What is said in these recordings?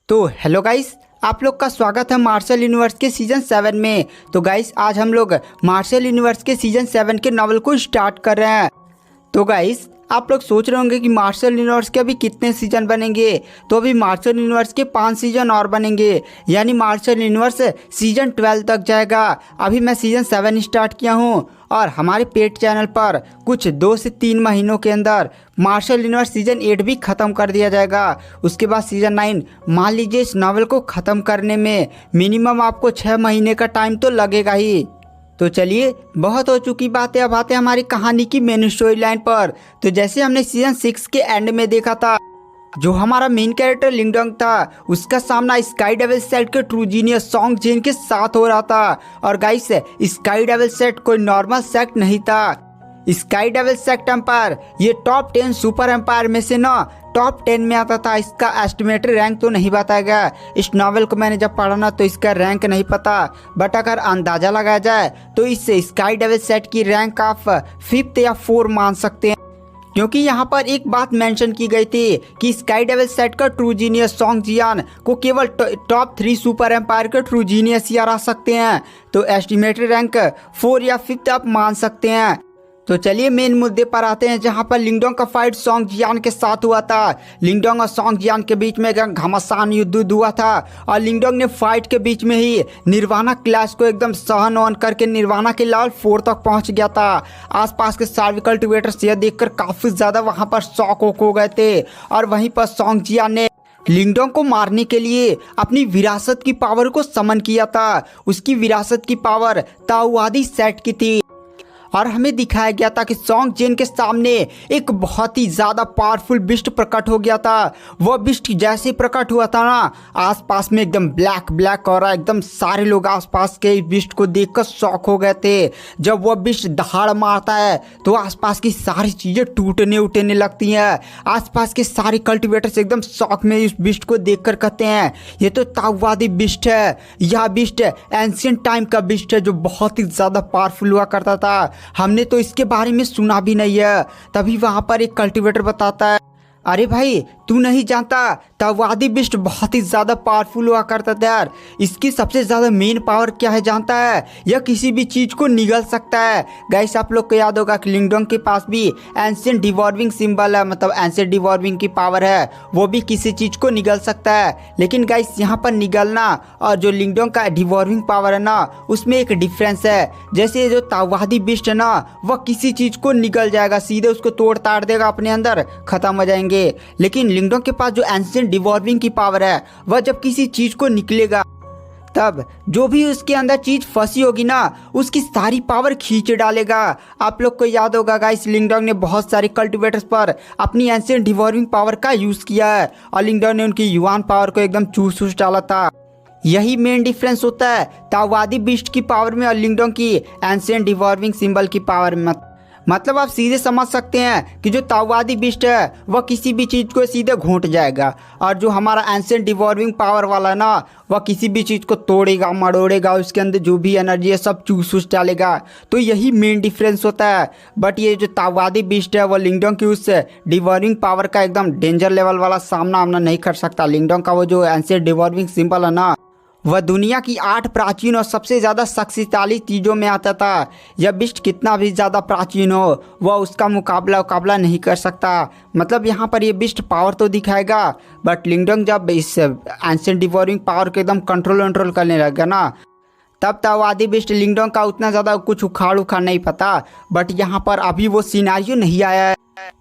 तो hello guys, आप लोग का स्वागत है मार्शल यूनिवर्स के सीज़न 7 में। तो गाइस आज हम लोग मार्शल यूनिवर्स के सीज़न 7 के नॉवल को स्टार्ट कर रहे हैं। तो गाइस आप लोग सोच रहे होंगे कि मार्शल यूनिवर्स के अभी कितने सीजन बनेंगे। तो अभी मार्शल यूनिवर्स के 5 सीजन और बनेंगे, यानी मार्शल यूनिवर्स सीजन 12 तक जाएगा। अभी मैं सीजन 7 स्टार्ट किया हूँ और हमारे पेड चैनल पर कुछ 2 से 3 महीनों के अंदर मार्शल यूनिवर्स सीजन 8 भी ख़त्म कर दिया जाएगा। उसके बाद सीजन 9, मान लीजिए इस नावल को ख़त्म करने में मिनिमम आपको 6 महीने का टाइम तो लगेगा ही। तो चलिए, बहुत हो चुकी बातें, अब आते हैं हमारी कहानी की मेन स्टोरी लाइन पर। तो जैसे हमने सीजन 6 के एंड में देखा था, जो हमारा मेन कैरेक्टर लिंगडोंग था, उसका सामना स्काई डेविल सेट के ट्रू जीनियस सॉन्ग जेन के साथ हो रहा था। और गाइस स्काई डेविल सेट कोई नॉर्मल सेक्ट नहीं था। स्काई डेविल सेक्ट एम्पायर ये टॉप 10 सुपर एम्पायर में से ना टॉप 10 में आता था। इसका एस्टिमेटेड रैंक तो नहीं बताया गया। इस नॉवल को मैंने जब पढ़ा ना तो इसका रैंक नहीं पता, बट अगर अंदाज़ा लगाया जाए तो इससे स्काई डेविल सेट की रैंक आप 5th या 4 मान सकते हैं। क्योंकि यहाँ पर एक बात मेंशन की गई थी कि स्काई डेविल सेट का ट्रू जीनियस सॉन्ग जियान को केवल टॉप 3 सुपर एम्पायर के ट्रू जीनियस ही हरा सकते हैं। तो एस्टिमेटेड रैंक 4 या 5th आप मान सकते हैं। तो चलिए मेन मुद्दे पर आते हैं, जहां पर लिंगडोंग का फाइट सॉन्ग जियान के साथ हुआ था। लिंगडोंग और सॉन्ग जियान के बीच में एकदम घमासान युद्ध हुआ था और लिंगडोंग ने फाइट के बीच में ही निर्वाणा क्लैश को एकदम सहन ऑन करके निर्वाणा के लेवल 4 तक पहुंच गया था। आसपास के सारे कल्टिवेटर्स यह देखकर काफ़ी ज़्यादा वहां पर शॉक हो गए थे। और वहीं पर सॉन्ग जियान ने लिंगडोंग को मारने के लिए अपनी विरासत की पावर को समन किया था। उसकी विरासत की पावर ताओवादी सेट की थी और हमें दिखाया गया था कि सॉन्ग जेन के सामने एक बहुत ही ज़्यादा पावरफुल बिस्ट प्रकट हो गया था। वह बिस्ट जैसे प्रकट हुआ था ना, आसपास में एकदम ब्लैक हो रहा, एकदम सारे लोग आसपास के बिस्ट को देखकर शॉक हो गए थे। जब वह बिस्ट दहाड़ मारता है तो आसपास की सारी चीज़ें टूटने उठने लगती हैं। आसपास के सारे कल्टिवेटर्स एकदम शॉक में इस बिस्ट को देखकर कहते हैं ये तो ताओवादी बिस्ट है। यह बिस्ट एंशिएंट टाइम का बिस्ट है जो बहुत ही ज़्यादा पावरफुल हुआ करता था। हमने तो इसके बारे में सुना भी नहीं है। तभी वहां पर एक कल्टिवेटर बताता है, अरे भाई तू नहीं जानता, ताओवादी बिस्ट बहुत ही ज़्यादा पावरफुल हुआ करता था यार। इसकी सबसे ज़्यादा मेन पावर क्या है जानता है? यह किसी भी चीज़ को निगल सकता है। गाइस आप लोग को याद होगा कि लिंगडोंग के पास भी एंशिएंट डिवॉर्विंग सिंबल है, मतलब एंशिएंट डिवॉर्विंग की पावर है। वो भी किसी चीज़ को निगल सकता है। लेकिन गाइस यहाँ पर निगलना और जो लिंगडोंग का डिवॉर्विंग पावर है ना, उसमें एक डिफरेंस है। जैसे जो ताओवादी बिस्ट है ना, वह किसी चीज़ को निगल जाएगा, सीधे उसको तोड़ ताड़ देगा, अपने अंदर ख़त्म हो जाएंगे। लेकिन लिंगडोंग के पास जो एंशिएंट डिवॉर्विंग की पावर है, वह जब किसी चीज को निकलेगा तब जो भी उसके अंदर चीज फंसी होगी ना, उसकी सारी पावर खींच डालेगा। आप लोग को याद होगा गाइस, लिंगडोंग ने बहुत सारे कल्टिवेटर्स पर अपनी एंशिएंट डिवॉर्विंग पावर का यूज किया है और लिंगडोंग ने उनकी युआन पावर को एकदम चूस डाला था। यही मेन डिफरेंस होता है ताओवादी बिस्ट की पावर में और लिंगडोंग की एंशिएंट डिवॉर्विंग सिंबल की पावर में। मतलब आप सीधे समझ सकते हैं कि जो ताओवादी बिस्ट है वह किसी भी चीज़ को सीधे घोंट जाएगा, और जो हमारा एंशिएंट डिवॉर्विंग पावर वाला ना, वह किसी भी चीज़ को तोड़ेगा, मड़ोड़ेगा, उसके अंदर जो भी एनर्जी है सब चूस डालेगा। तो यही मेन डिफरेंस होता है। बट ये जो ताओवादी बिस्ट है वह लिंगडोंग की उस डिवॉर्विंग पावर का एकदम डेंजर लेवल वाला सामना नहीं कर सकता। लिंगडोंग का वो जो एंशिएंट डिवॉर्विंग सिंबल है ना, वह दुनिया की 8 प्राचीन और सबसे ज़्यादा शक्तिशाली चीज़ों में आता था। यह बिस्ट कितना भी ज़्यादा प्राचीन हो, वह उसका मुकाबला नहीं कर सकता। मतलब यहाँ पर ये बिस्ट पावर तो दिखाएगा, बट लिंगडोंग जब इस एंशिएंट डिवॉर्विंग पावर को एकदम कंट्रोल करने लगा ना, तब ताओवादी बिस्ट लिंगडोंग का उतना ज़्यादा कुछ उखाड़ नहीं पाता। बट यहाँ पर अभी वो सिनारियो नहीं आया है।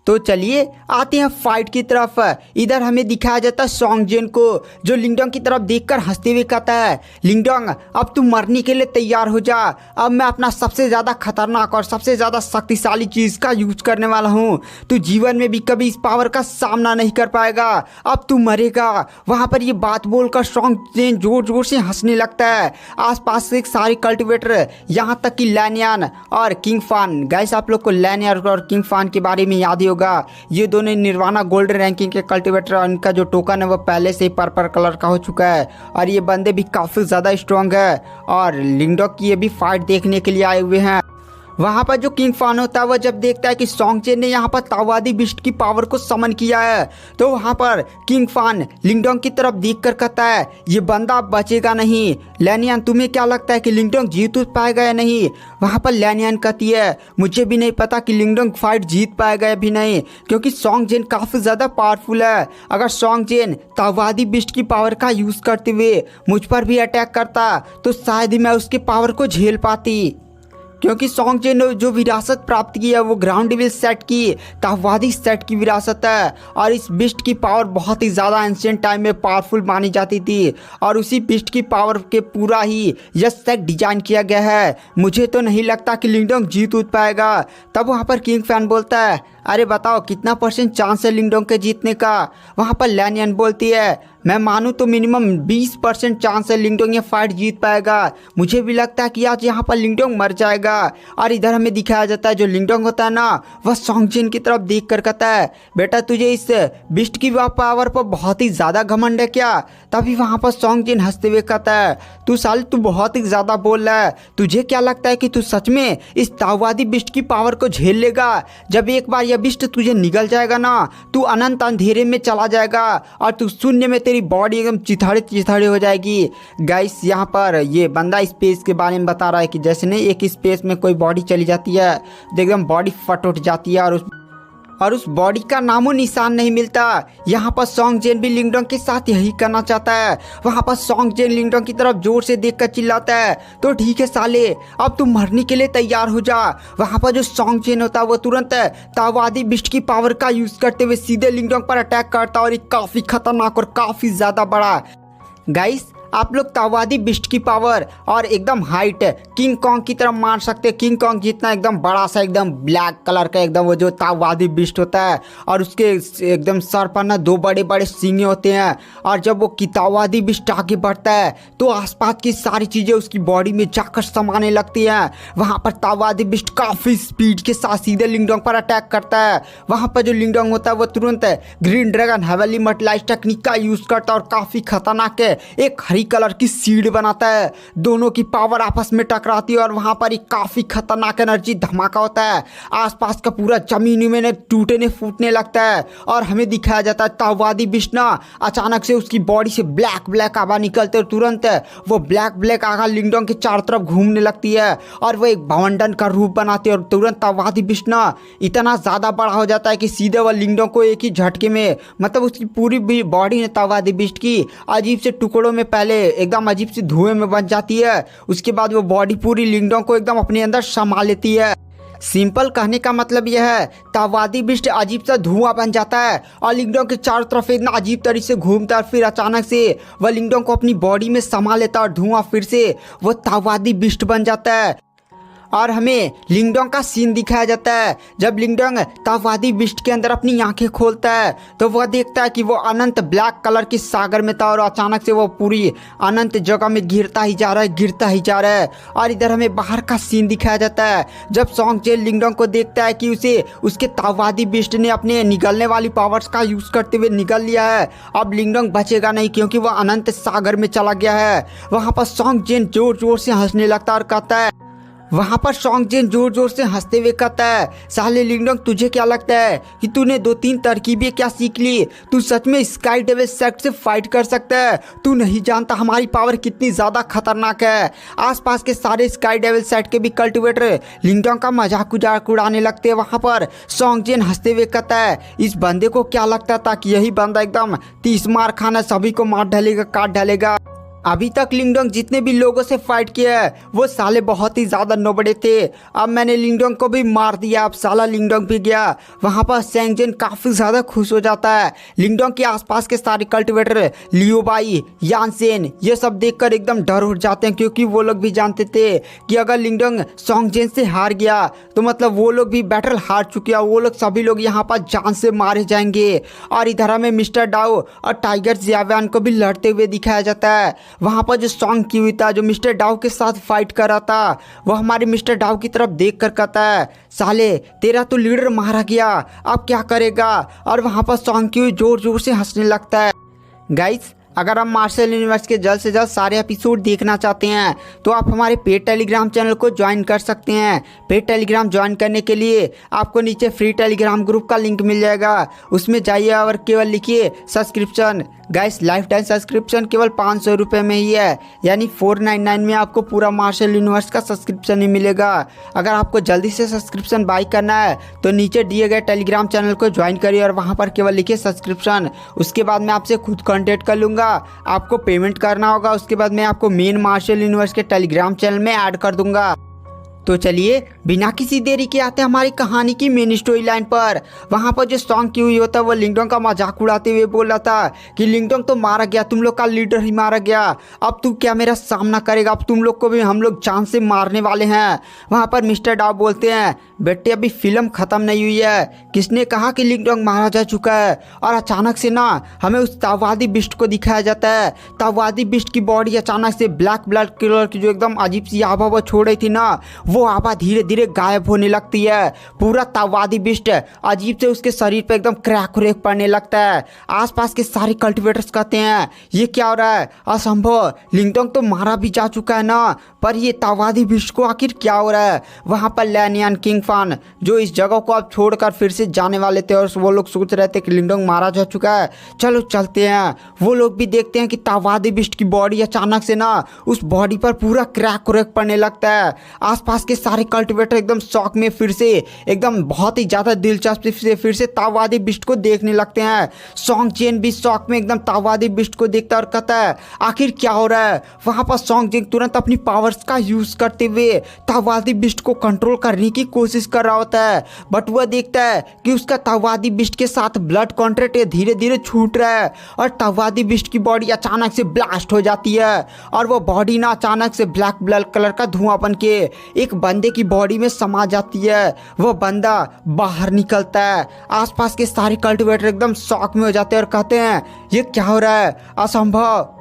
तो चलिए आते हैं फाइट की तरफ। इधर हमें दिखाया जाता है सॉन्ग जेन को, जो लिंगडोंग की तरफ देखकर हंसते हुए कहता है, लिंगडोंग अब तू मरने के लिए तैयार हो जा। अब मैं अपना सबसे ज़्यादा खतरनाक और सबसे ज़्यादा शक्तिशाली चीज़ का यूज करने वाला हूँ। तू जीवन में भी कभी इस पावर का सामना नहीं कर पाएगा, अब तू मरेगा। वहाँ पर ये बात बोलकर सॉन्ग जेन जोर जोर से हंसने लगता है। आसपास से सारे कल्टिवेटर, यहाँ तक कि लैनियान और किंग फान। गाइस आप लोग को लैनियान और किंग फान के बारे में याद ही होगा, ये दोनों निर्वाणा गोल्ड रैंकिंग के कल्टिवेटर, उनका जो टोकन है वो पहले से ही पर्पल कलर का हो चुका है और ये बंदे भी काफ़ी ज़्यादा स्ट्रॉन्ग है। और लिंगडोंग की ये भी फाइट देखने के लिए आए हुए हैं। वहाँ पर जो किंग फान होता है वह जब देखता है कि सोंग चेन ने यहाँ पर ताओवादी बिस्ट की पावर को समन किया है, तो वहाँ पर किंग फान लिंगडोंग की तरफ देख कर कहता है ये बंदा बचेगा नहीं। लैनियन तुम्हें क्या लगता है कि लिंगडोंग जीत पाएगा या नहीं? वहाँ पर लैनियन कहती है मुझे भी नहीं पता कि लिंगडोंग फाइट जीत पाएगा या भी नहीं, क्योंकि सोंग चेन काफ़ी ज़्यादा पावरफुल है। अगर सोंग चेन ताओवादी बिस्ट की पावर का यूज़ करते हुए मुझ पर भी अटैक करता तो शायद ही मैं उसके पावर को झेल पाती, क्योंकि सोंग चेन ने जो विरासत प्राप्त की है वो ग्राउंड लेवल सेट की ताओवादी सेट की विरासत है, और इस बिस्ट की पावर बहुत ही ज़्यादा एंशिएंट टाइम में पावरफुल मानी जाती थी, और उसी बिस्ट की पावर के पूरा ही यह सेट डिजाइन किया गया है। मुझे तो नहीं लगता कि लिंगडोंग जीत पाएगा। तब वहाँ पर किंग फैन बोलता है अरे बताओ कितना % चांस है लिंगडोंग के जीतने का? वहाँ पर लैनियन बोलती है मैं मानूँ तो मिनिमम 20% चांस है लिंगडोंग ये फाइट जीत पाएगा। मुझे भी लगता है कि आज यहाँ पर लिंगडोंग मर जाएगा। और इधर हमें दिखाया जाता है जो लिंगडोंग होता है ना वह सोंग चेन की तरफ देख कर कहता है बेटा तुझे इस बिस्ट की पावर पर बहुत ही ज़्यादा घमंड है क्या? तभी वहाँ पर सोंग चेन हंसते हुए कहता है तू बहुत ही ज़्यादा बोल रहा है। तुझे क्या लगता है कि तू सच में इस ताओवादी बिस्ट की पावर को झेल लेगा? जब एक बार यह बिस्ट तुझे निगल जाएगा ना तू अनंत अंधेरे में चला जाएगा और तू शून्य में तेरी बॉडी एकदम चिथड़े हो जाएगी। गाइस यहाँ पर ये बंदा स्पेस के बारे में बता रहा है कि जैसे नहीं एक स्पेस में कोई बॉडी चली जाती है तो एकदम बॉडी फट उठ जाती है और उस बॉडी का नामो निशान नहीं मिलता। यहाँ पर सोंग चेन भी लिंगडोंग के साथ यही करना चाहता है। वहाँ पर सोंग चेन लिंगडोंग की तरफ जोर से देखकर चिल्लाता है तो ठीक है साले अब तुम मरने के लिए तैयार हो जा। वहाँ पर जो सोंग चेन होता है वो तुरंत ताओवादी बिस्ट की पावर का यूज़ करते हुए सीधे लिंगडोंग पर अटैक करता है, और ये काफ़ी खतरनाक और काफ़ी ज़्यादा बड़ा। गाइस आप लोग ताओवादी बिस्ट की पावर और एकदम हाइट किंग कॉन्ग की तरफ मान सकते हैं। किंग कॉन्ग जितना एकदम बड़ा सा एकदम ब्लैक कलर का एकदम वो जो ताओवादी बिस्ट होता है, और उसके एकदम सर पर ना 2 बड़े बड़े सींगे होते हैं, और जब वो ताओवादी बिस्ट आगे बढ़ता है तो आसपास की सारी चीज़ें उसकी बॉडी में जाकर समाने लगती हैं। वहाँ पर ताओवादी बिस्ट काफ़ी स्पीड के साथ सीधे लिंगडोंग पर अटैक करता है। वहाँ पर जो लिंगडोंग होता है वो तुरंत green dragon heavenly multiply technique का यूज़ करता है और काफ़ी खतरनाक है एक हरी कलर की सीड बनाता है। दोनों की पावर आपस में टकराती है और वहां पर एक काफी खतरनाक एनर्जी धमाका होता है। आसपास का पूरा जमीन में टूटने फूटने लगता है, और हमें दिखाया जाता है ताओवादी बिस्ट ना अचानक से उसकी बॉडी से ब्लैक आवा निकलते और तुरंत वो ब्लैक आगा लिंगडोंग के चारों तरफ घूमने लगती है, और वो एक भवंडन का रूप बनाती है, और तुरंत ताओवादी बिस्ट ना इतना ज़्यादा बड़ा हो जाता है कि सीधे वह लिंगडोंग को एक ही झटके में मतलब उसकी पूरी बॉडी ने ताओवादी बिस्ट की अजीब से टुकड़ों में पहले एकदम अजीब सी धुएं में बन जाती है। उसके बाद वो बॉडी पूरी लिंगडोंग को एकदम अपने अंदर समा लेती है। सिंपल कहने का मतलब यह है ताओवादी बिस्ट अजीब सा धुआं बन जाता है और लिंगडोंग के चारों तरफ इतना अजीब तरीके से घूमता है, फिर अचानक से वह लिंगडोंग को अपनी बॉडी में समा लेता है और धुआं फिर से वो ताओवादी बिस्ट बन जाता है। और हमें लिंगडोंग का सीन दिखाया जाता है जब लिंगडोंग ताओवादी बिस्ट के अंदर अपनी आंखें खोलता है तो वह देखता है कि वो अनंत ब्लैक कलर के सागर में था, और अचानक से वो पूरी अनंत जगह में गिरता ही जा रहा है। और इधर हमें बाहर का सीन दिखाया जाता है जब सोंग चेन लिंगडोंग को देखता है कि उसे उसके ताओवादी बिस्ट ने अपने निगलने वाली पावर्स का यूज़ करते हुए निगल लिया है। अब लिंगडोंग बचेगा नहीं क्योंकि वह अनंत सागर में चला गया है। वहाँ पर सोंग चेन जोर से हंसने लगता है और कहता है वहाँ पर सोंग चेन जोर से हंसते हुए कहता है साले लिंगडोंग तुझे क्या लगता है कि तूने 2-3 तरकीबें क्या सीख ली? तू सच में स्काई डेविल सेट से फाइट कर सकता है? तू नहीं जानता हमारी पावर कितनी ज़्यादा खतरनाक है। आसपास के सारे स्काई डेविल सेट के भी कल्टिवेटर लिंगडोंग का मजाक उड़ाने लगते हैं। वहाँ पर सोंग चेन हंसते हुए कहता है इस बंदे को क्या लगता था कि यही बंदा एकदम 30 मार खाना सभी को मार डालेगा काट डालेगा। अभी तक लिंगडोंग जितने भी लोगों से फाइट किया है वो साले बहुत ही ज़्यादा नोबड़े थे। अब मैंने लिंगडोंग को भी मार दिया, अब साला लिंगडोंग भी गया। वहाँ पर सोंग चेन काफ़ी ज़्यादा खुश हो जाता है। लिंगडोंग के आसपास के सारे कल्टिवेटर लियो बाई यानसेन ये सब देखकर एकदम डर उठ जाते हैं, क्योंकि वो लोग भी जानते थे कि अगर लिंगडोंग सोंग चेन से हार गया तो मतलब वो लोग भी बैटल हार चुके हैं, वो लोग सभी लोग यहाँ पर जान से मारे जाएंगे। और इधर हमें मिस्टर डाओ और टाइगर जियावान को भी लड़ते हुए दिखाया जाता है। वहाँ पर जो सोंग क्यू था जो मिस्टर डाओ के साथ फाइट कर रहा था वह हमारे मिस्टर डाओ की तरफ देख कर कहता है साले तेरा तो लीडर मारा गया, अब क्या करेगा? और वहाँ पर सोंग क्यू जोर से हंसने लगता है। गाइस अगर आप मार्शल यूनिवर्स के जल्द से जल्द सारे एपिसोड देखना चाहते हैं तो आप हमारे पेड टेलीग्राम चैनल को ज्वाइन कर सकते हैं। पेड टेलीग्राम ज्वाइन करने के लिए आपको नीचे फ्री टेलीग्राम ग्रुप का लिंक मिल जाएगा, उसमें जाइए और केवल लिखिए subscription. Guys life time subscription केवल 500 रुपये में ही है, यानी 499 में आपको पूरा मार्शल यूनिवर्स का सब्सक्रिप्शन ही मिलेगा। अगर आपको जल्दी से सब्सक्रिप्शन बाई करना है तो नीचे दिए गए टेलीग्राम चैनल को ज्वाइन करिए और वहां पर केवल लिखिए सब्सक्रिप्शन। उसके बाद मैं आपसे खुद कांटेक्ट कर लूँगा, आपको पेमेंट करना होगा। उसके बाद मैं आपको मेन मार्शल यूनिवर्स के टेलीग्राम चैनल में ऐड कर दूंगा। तो चलिए बिना किसी देरी के आते हैं हमारी कहानी की मेन स्टोरी लाइन पर। वहाँ पर जो सॉन्ग की हुई होता है वो लिंगडोंग का मजाक उड़ाते हुए बोल रहा था कि लिंगडोंग तो मारा गया, तुम लोग का लीडर ही मारा गया, अब तू क्या मेरा सामना करेगा, अब तुम लोग को भी हम लोग जान से मारने वाले हैं। वहाँ पर मिस्टर डाव बोलते हैं बेटे अभी फिल्म ख़त्म नहीं हुई है, किसने कहा कि लिंगडोंग मारा जा चुका है। और अचानक से ना हमें उस ताववादी बिस्ट को दिखाया जाता है। ताववादी बिस्ट की बॉडी अचानक से ब्लैक ब्लड कलर की जो एकदम अजीब सी आभा वो छोड़ रही थी ना, वो आभा धीरे धीरे गायब होने लगती है। पूरा ताववादी बिस्ट अजीब से उसके शरीर पे एकदम क्रैक व्रैक पड़ने लगता है। आसपास के सारे कल्टिवेटर्स कहते हैं ये क्या हो रहा है, असंभव, लिंगडोंग तो मारा भी जा चुका है ना, पर ये ताववादी बिस्ट को आखिर क्या हो रहा है। वहाँ पर लैनियन किंग फान जो इस जगह को अब छोड़कर फिर से जाने वाले थे और वो लोग सोच रहे थे कि लिंगडोंग मारा जा चुका है, चलो चलते हैं। वो लोग भी देखते हैं कि ताववादी बिस्ट की बॉडी अचानक से ना उस बॉडी पर पूरा क्रैक व्रैक पड़ने लगता है। आसपास के सारे कल्टिवेटर एकदम शॉक में फिर से एकदम बहुत ही ज़्यादा दिलचस्पी से फिर से ताववादी बिस्ट को देखने लगते हैं। सॉन्ग चेन भी शॉक में एकदम ताववादी बिस्ट को देखता है और कहता है आखिर क्या हो रहा है। वहाँ पर सॉन्ग चेन तुरंत अपनी पावर्स का यूज़ करते हुए ताववादी बिस्ट को कंट्रोल करने की कोशिश कर रहा होता है, बट वह देखता है कि उसका ताववादी बिस्ट के साथ ब्लड कॉन्ट्रैक्ट धीरे धीरे छूट रहा है और ताववादी बिस्ट की बॉडी अचानक से ब्लास्ट हो जाती है और वो बॉडी ना अचानक से ब्लैक ब्लड कलर का धुआं बन के एक बंदे की बॉडी में समा जाती है। वो बंदा बाहर निकलता है। आसपास के सारे कल्टिवेटर एकदम शॉक में हो जाते हैं और कहते हैं ये क्या हो रहा है, असंभव,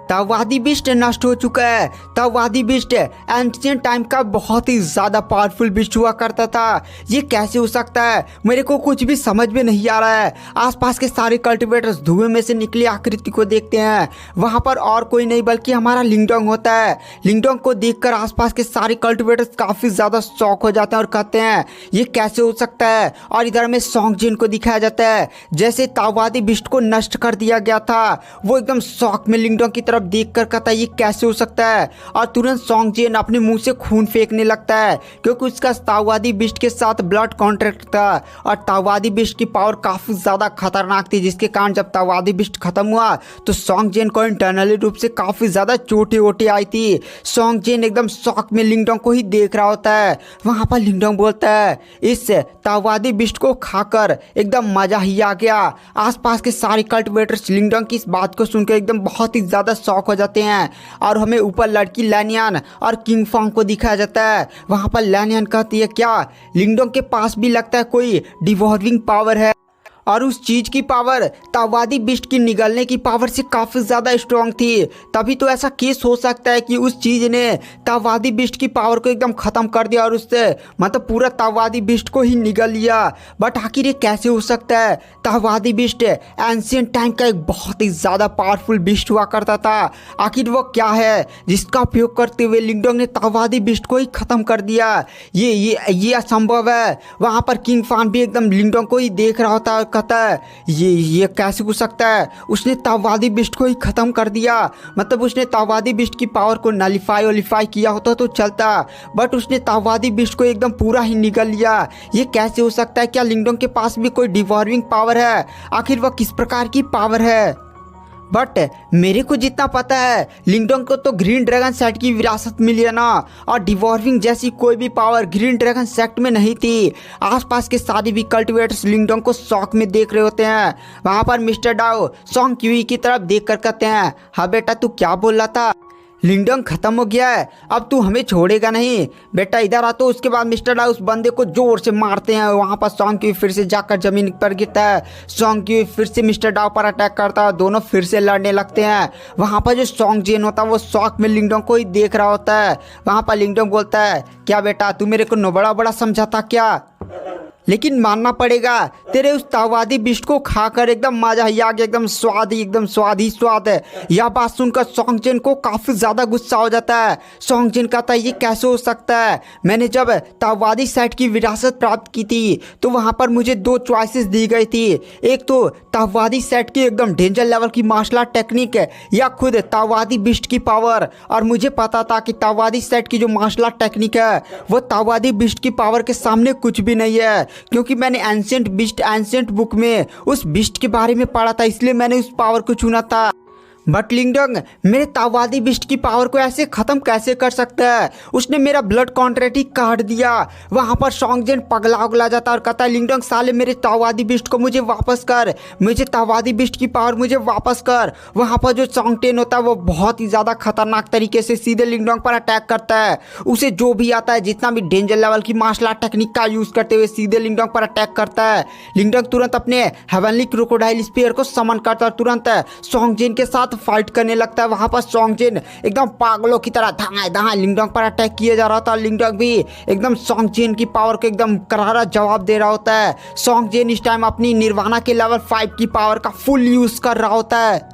ताववादी बिस्ट नष्ट हो चुका है। ताववादी बिस्ट एंशिएंट टाइम का बहुत ही ज़्यादा पावरफुल बिस्ट हुआ करता था, ये कैसे हो सकता है, मेरे को कुछ भी समझ में नहीं आ रहा है। आसपास के सारे कल्टिवेटर्स धुएं में से निकली आकृति को देखते हैं। वहाँ पर और कोई नहीं बल्कि हमारा लिंगडोंग होता है। लिंगडोंग को देखकर आसपास के सारे कल्टिवेटर्स काफ़ी ज़्यादा शॉक हो जाते हैं और कहते हैं ये कैसे हो सकता है। और इधर में सॉन्ग जिन को दिखाया जाता है जैसे ताववादी बिस्ट को नष्ट कर दिया गया था। वो एकदम शॉक में लिंगडोंग की तरफ देखकर कहता है ये कैसे हो सकता है और तुरंत सॉन्ग जेन अपने मुंह से खून फेंकने लगता है क्योंकि उसका ताववादी बिस्ट के साथ ब्लड कॉन्ट्रैक्ट था और ताववादी बिस्ट की पावर काफ़ी ज़्यादा खतरनाक थी, जिसके कारण जब ताववादी बिस्ट खत्म हुआ तो सॉन्ग जेन को इंटरनली रूप से काफ़ी ज़्यादा चोटें वोटें आई थी। सॉन्ग जेन एकदम शॉक में लिंगडोंग को ही देख रहा होता है। वहाँ पर लिंगडोंग बोलता है इस ताववादी बिस्ट को खाकर एकदम मजा ही आ गया। आसपास के सारे कल्टिवेटर्स लिंगडोंग की इस बात को सुनकर एकदम बहुत ही ज़्यादा शॉक हो जाते हैं और हमें ऊपर लड़की लैनियन और किंग फॉन्ग को दिखाया जाता है। वहाँ पर लैनियन कहती है क्या लिंगडोंग के पास भी लगता है कोई डिवॉल्विंग पावर है और उस चीज़ की पावर ताववादी बिस्ट की निगलने की पावर से काफ़ी ज़्यादा स्ट्रॉन्ग थी, तभी तो ऐसा केस हो सकता है कि उस चीज़ ने ताववादी बिस्ट की पावर को एकदम ख़त्म कर दिया और उससे मतलब पूरा ताववादी बिस्ट को ही निगल लिया। बट आखिर ये कैसे हो सकता है। ताववादी बिस्ट एंशिएंट टाइम का एक बहुत ही ज़्यादा पावरफुल बिस्ट हुआ करता था, आखिर वो क्या है जिसका उपयोग करते हुए लिंगडोंग ने ताववादी बिस्ट को ही ख़त्म कर दिया। ये असंभव है। वहाँ पर किंग फान भी एकदम लिंगडोंग को ही देख रहा होता है, कहता है ये कैसे हो सकता है, उसने ताववादी बिस्ट को ही खत्म कर दिया। मतलब उसने ताववादी बिस्ट की पावर को नलिफाई किया होता तो चलता, बट उसने ताववादी बिस्ट को एकदम पूरा ही निगल लिया। ये कैसे हो सकता है। क्या लिंगडोंग के पास भी कोई डिवॉल्विंग पावर है, आखिर वह किस प्रकार की पावर है। बट मेरे को जितना पता है लिंगडोंग को तो ग्रीन ड्रैगन सेट की विरासत मिली है ना, और डिवॉल्विंग जैसी कोई भी पावर ग्रीन ड्रैगन सेट में नहीं थी। आसपास के सारे भी कल्टिवेटर्स लिंगडोंग को शॉक में देख रहे होते हैं। वहाँ पर मिस्टर डाओ सॉन्ग क्यूई की तरफ देख कर कहते हैं हाँ बेटा तू क्या बोल रहा था, लिंगडोंग खत्म हो गया है, अब तू हमें छोड़ेगा नहीं, बेटा इधर आ। तो उसके बाद मिस्टर डा उस बंदे को जोर से मारते हैं। वहाँ पर सॉन्ग की फिर से जाकर जमीन पर गिरता है। सॉन्ग की फिर से मिस्टर डाव पर अटैक करता है, दोनों फिर से लड़ने लगते हैं। वहाँ पर जो सॉन्ग जेन होता है वो शॉक में लिंगडोंग को ही देख रहा होता है। वहाँ पर लिंगडोंग बोलता है क्या बेटा तू मेरे को बड़ा बड़ा समझा था क्या। लेकिन मानना पड़ेगा तेरे उस तावादी बिस्ट को खाकर एकदम मजा ही आ गया, एकदम स्वाद ही एकदम स्वाद ही स्वाद है। यह बात सुनकर सोंगजिन को काफ़ी ज़्यादा गुस्सा हो जाता है। सोंगजिन कहता है ये कैसे हो सकता है, मैंने जब तावादी सेट की विरासत प्राप्त की थी तो वहाँ पर मुझे दो चॉइसेस दी गई थी, एक तो तावादी सेट की एकदम डेंजर लेवल की मार्शल आर्ट टेक्निक या खुद तावादी बिस्ट की पावर। और मुझे पता था कि तावादी सेट की जो मार्शल आर्ट टेक्निक है वो तावादी बिस्ट की पावर के सामने कुछ भी नहीं है, क्योंकि मैंने एंशिएंट बुक में उस बिस्ट के बारे में पढ़ा था, इसलिए मैंने उस पावर को चुना था। बट लिंगडंग मेरे तावादी बिस्ट की पावर को ऐसे ख़त्म कैसे कर सकता है, उसने मेरा ब्लड कॉन्ट्रैक्ट काट दिया। वहाँ पर सोंगजिन पगला उगला जाता और कहता है लिंगडंग साले मेरे तावादी बिस्ट को मुझे वापस कर, मुझे तावादी बिस्ट की पावर मुझे वापस कर। वहाँ पर जो सोंगटेन होता है वो बहुत ही ज़्यादा खतरनाक तरीके से सीधे लिंगडंग पर अटैक करता है। उसे जो भी आता है, जितना भी डेंजर लेवल की मार्शल आर्ट टेक्निक का यूज़ करते हुए सीधे लिंगडंग पर अटैक करता है। लिंगडंग तुरंत अपने हेवनली क्रोकोडाइल स्पीयर को समन करता है, तुरंत सोंगजिन के साथ फाइट करने लगता है। वहां पर सोंगजिन एकदम पागलों की तरह धाए लिंगडंग पर अटैक किया जा रहा था। लिंगडंग भी एकदम सोंगजिन की पावर को एकदम करारा जवाब दे रहा होता है। सोंगजिन इस टाइम अपनी निर्वाणा के लेवल 5 की पावर का फुल यूज कर रहा होता है।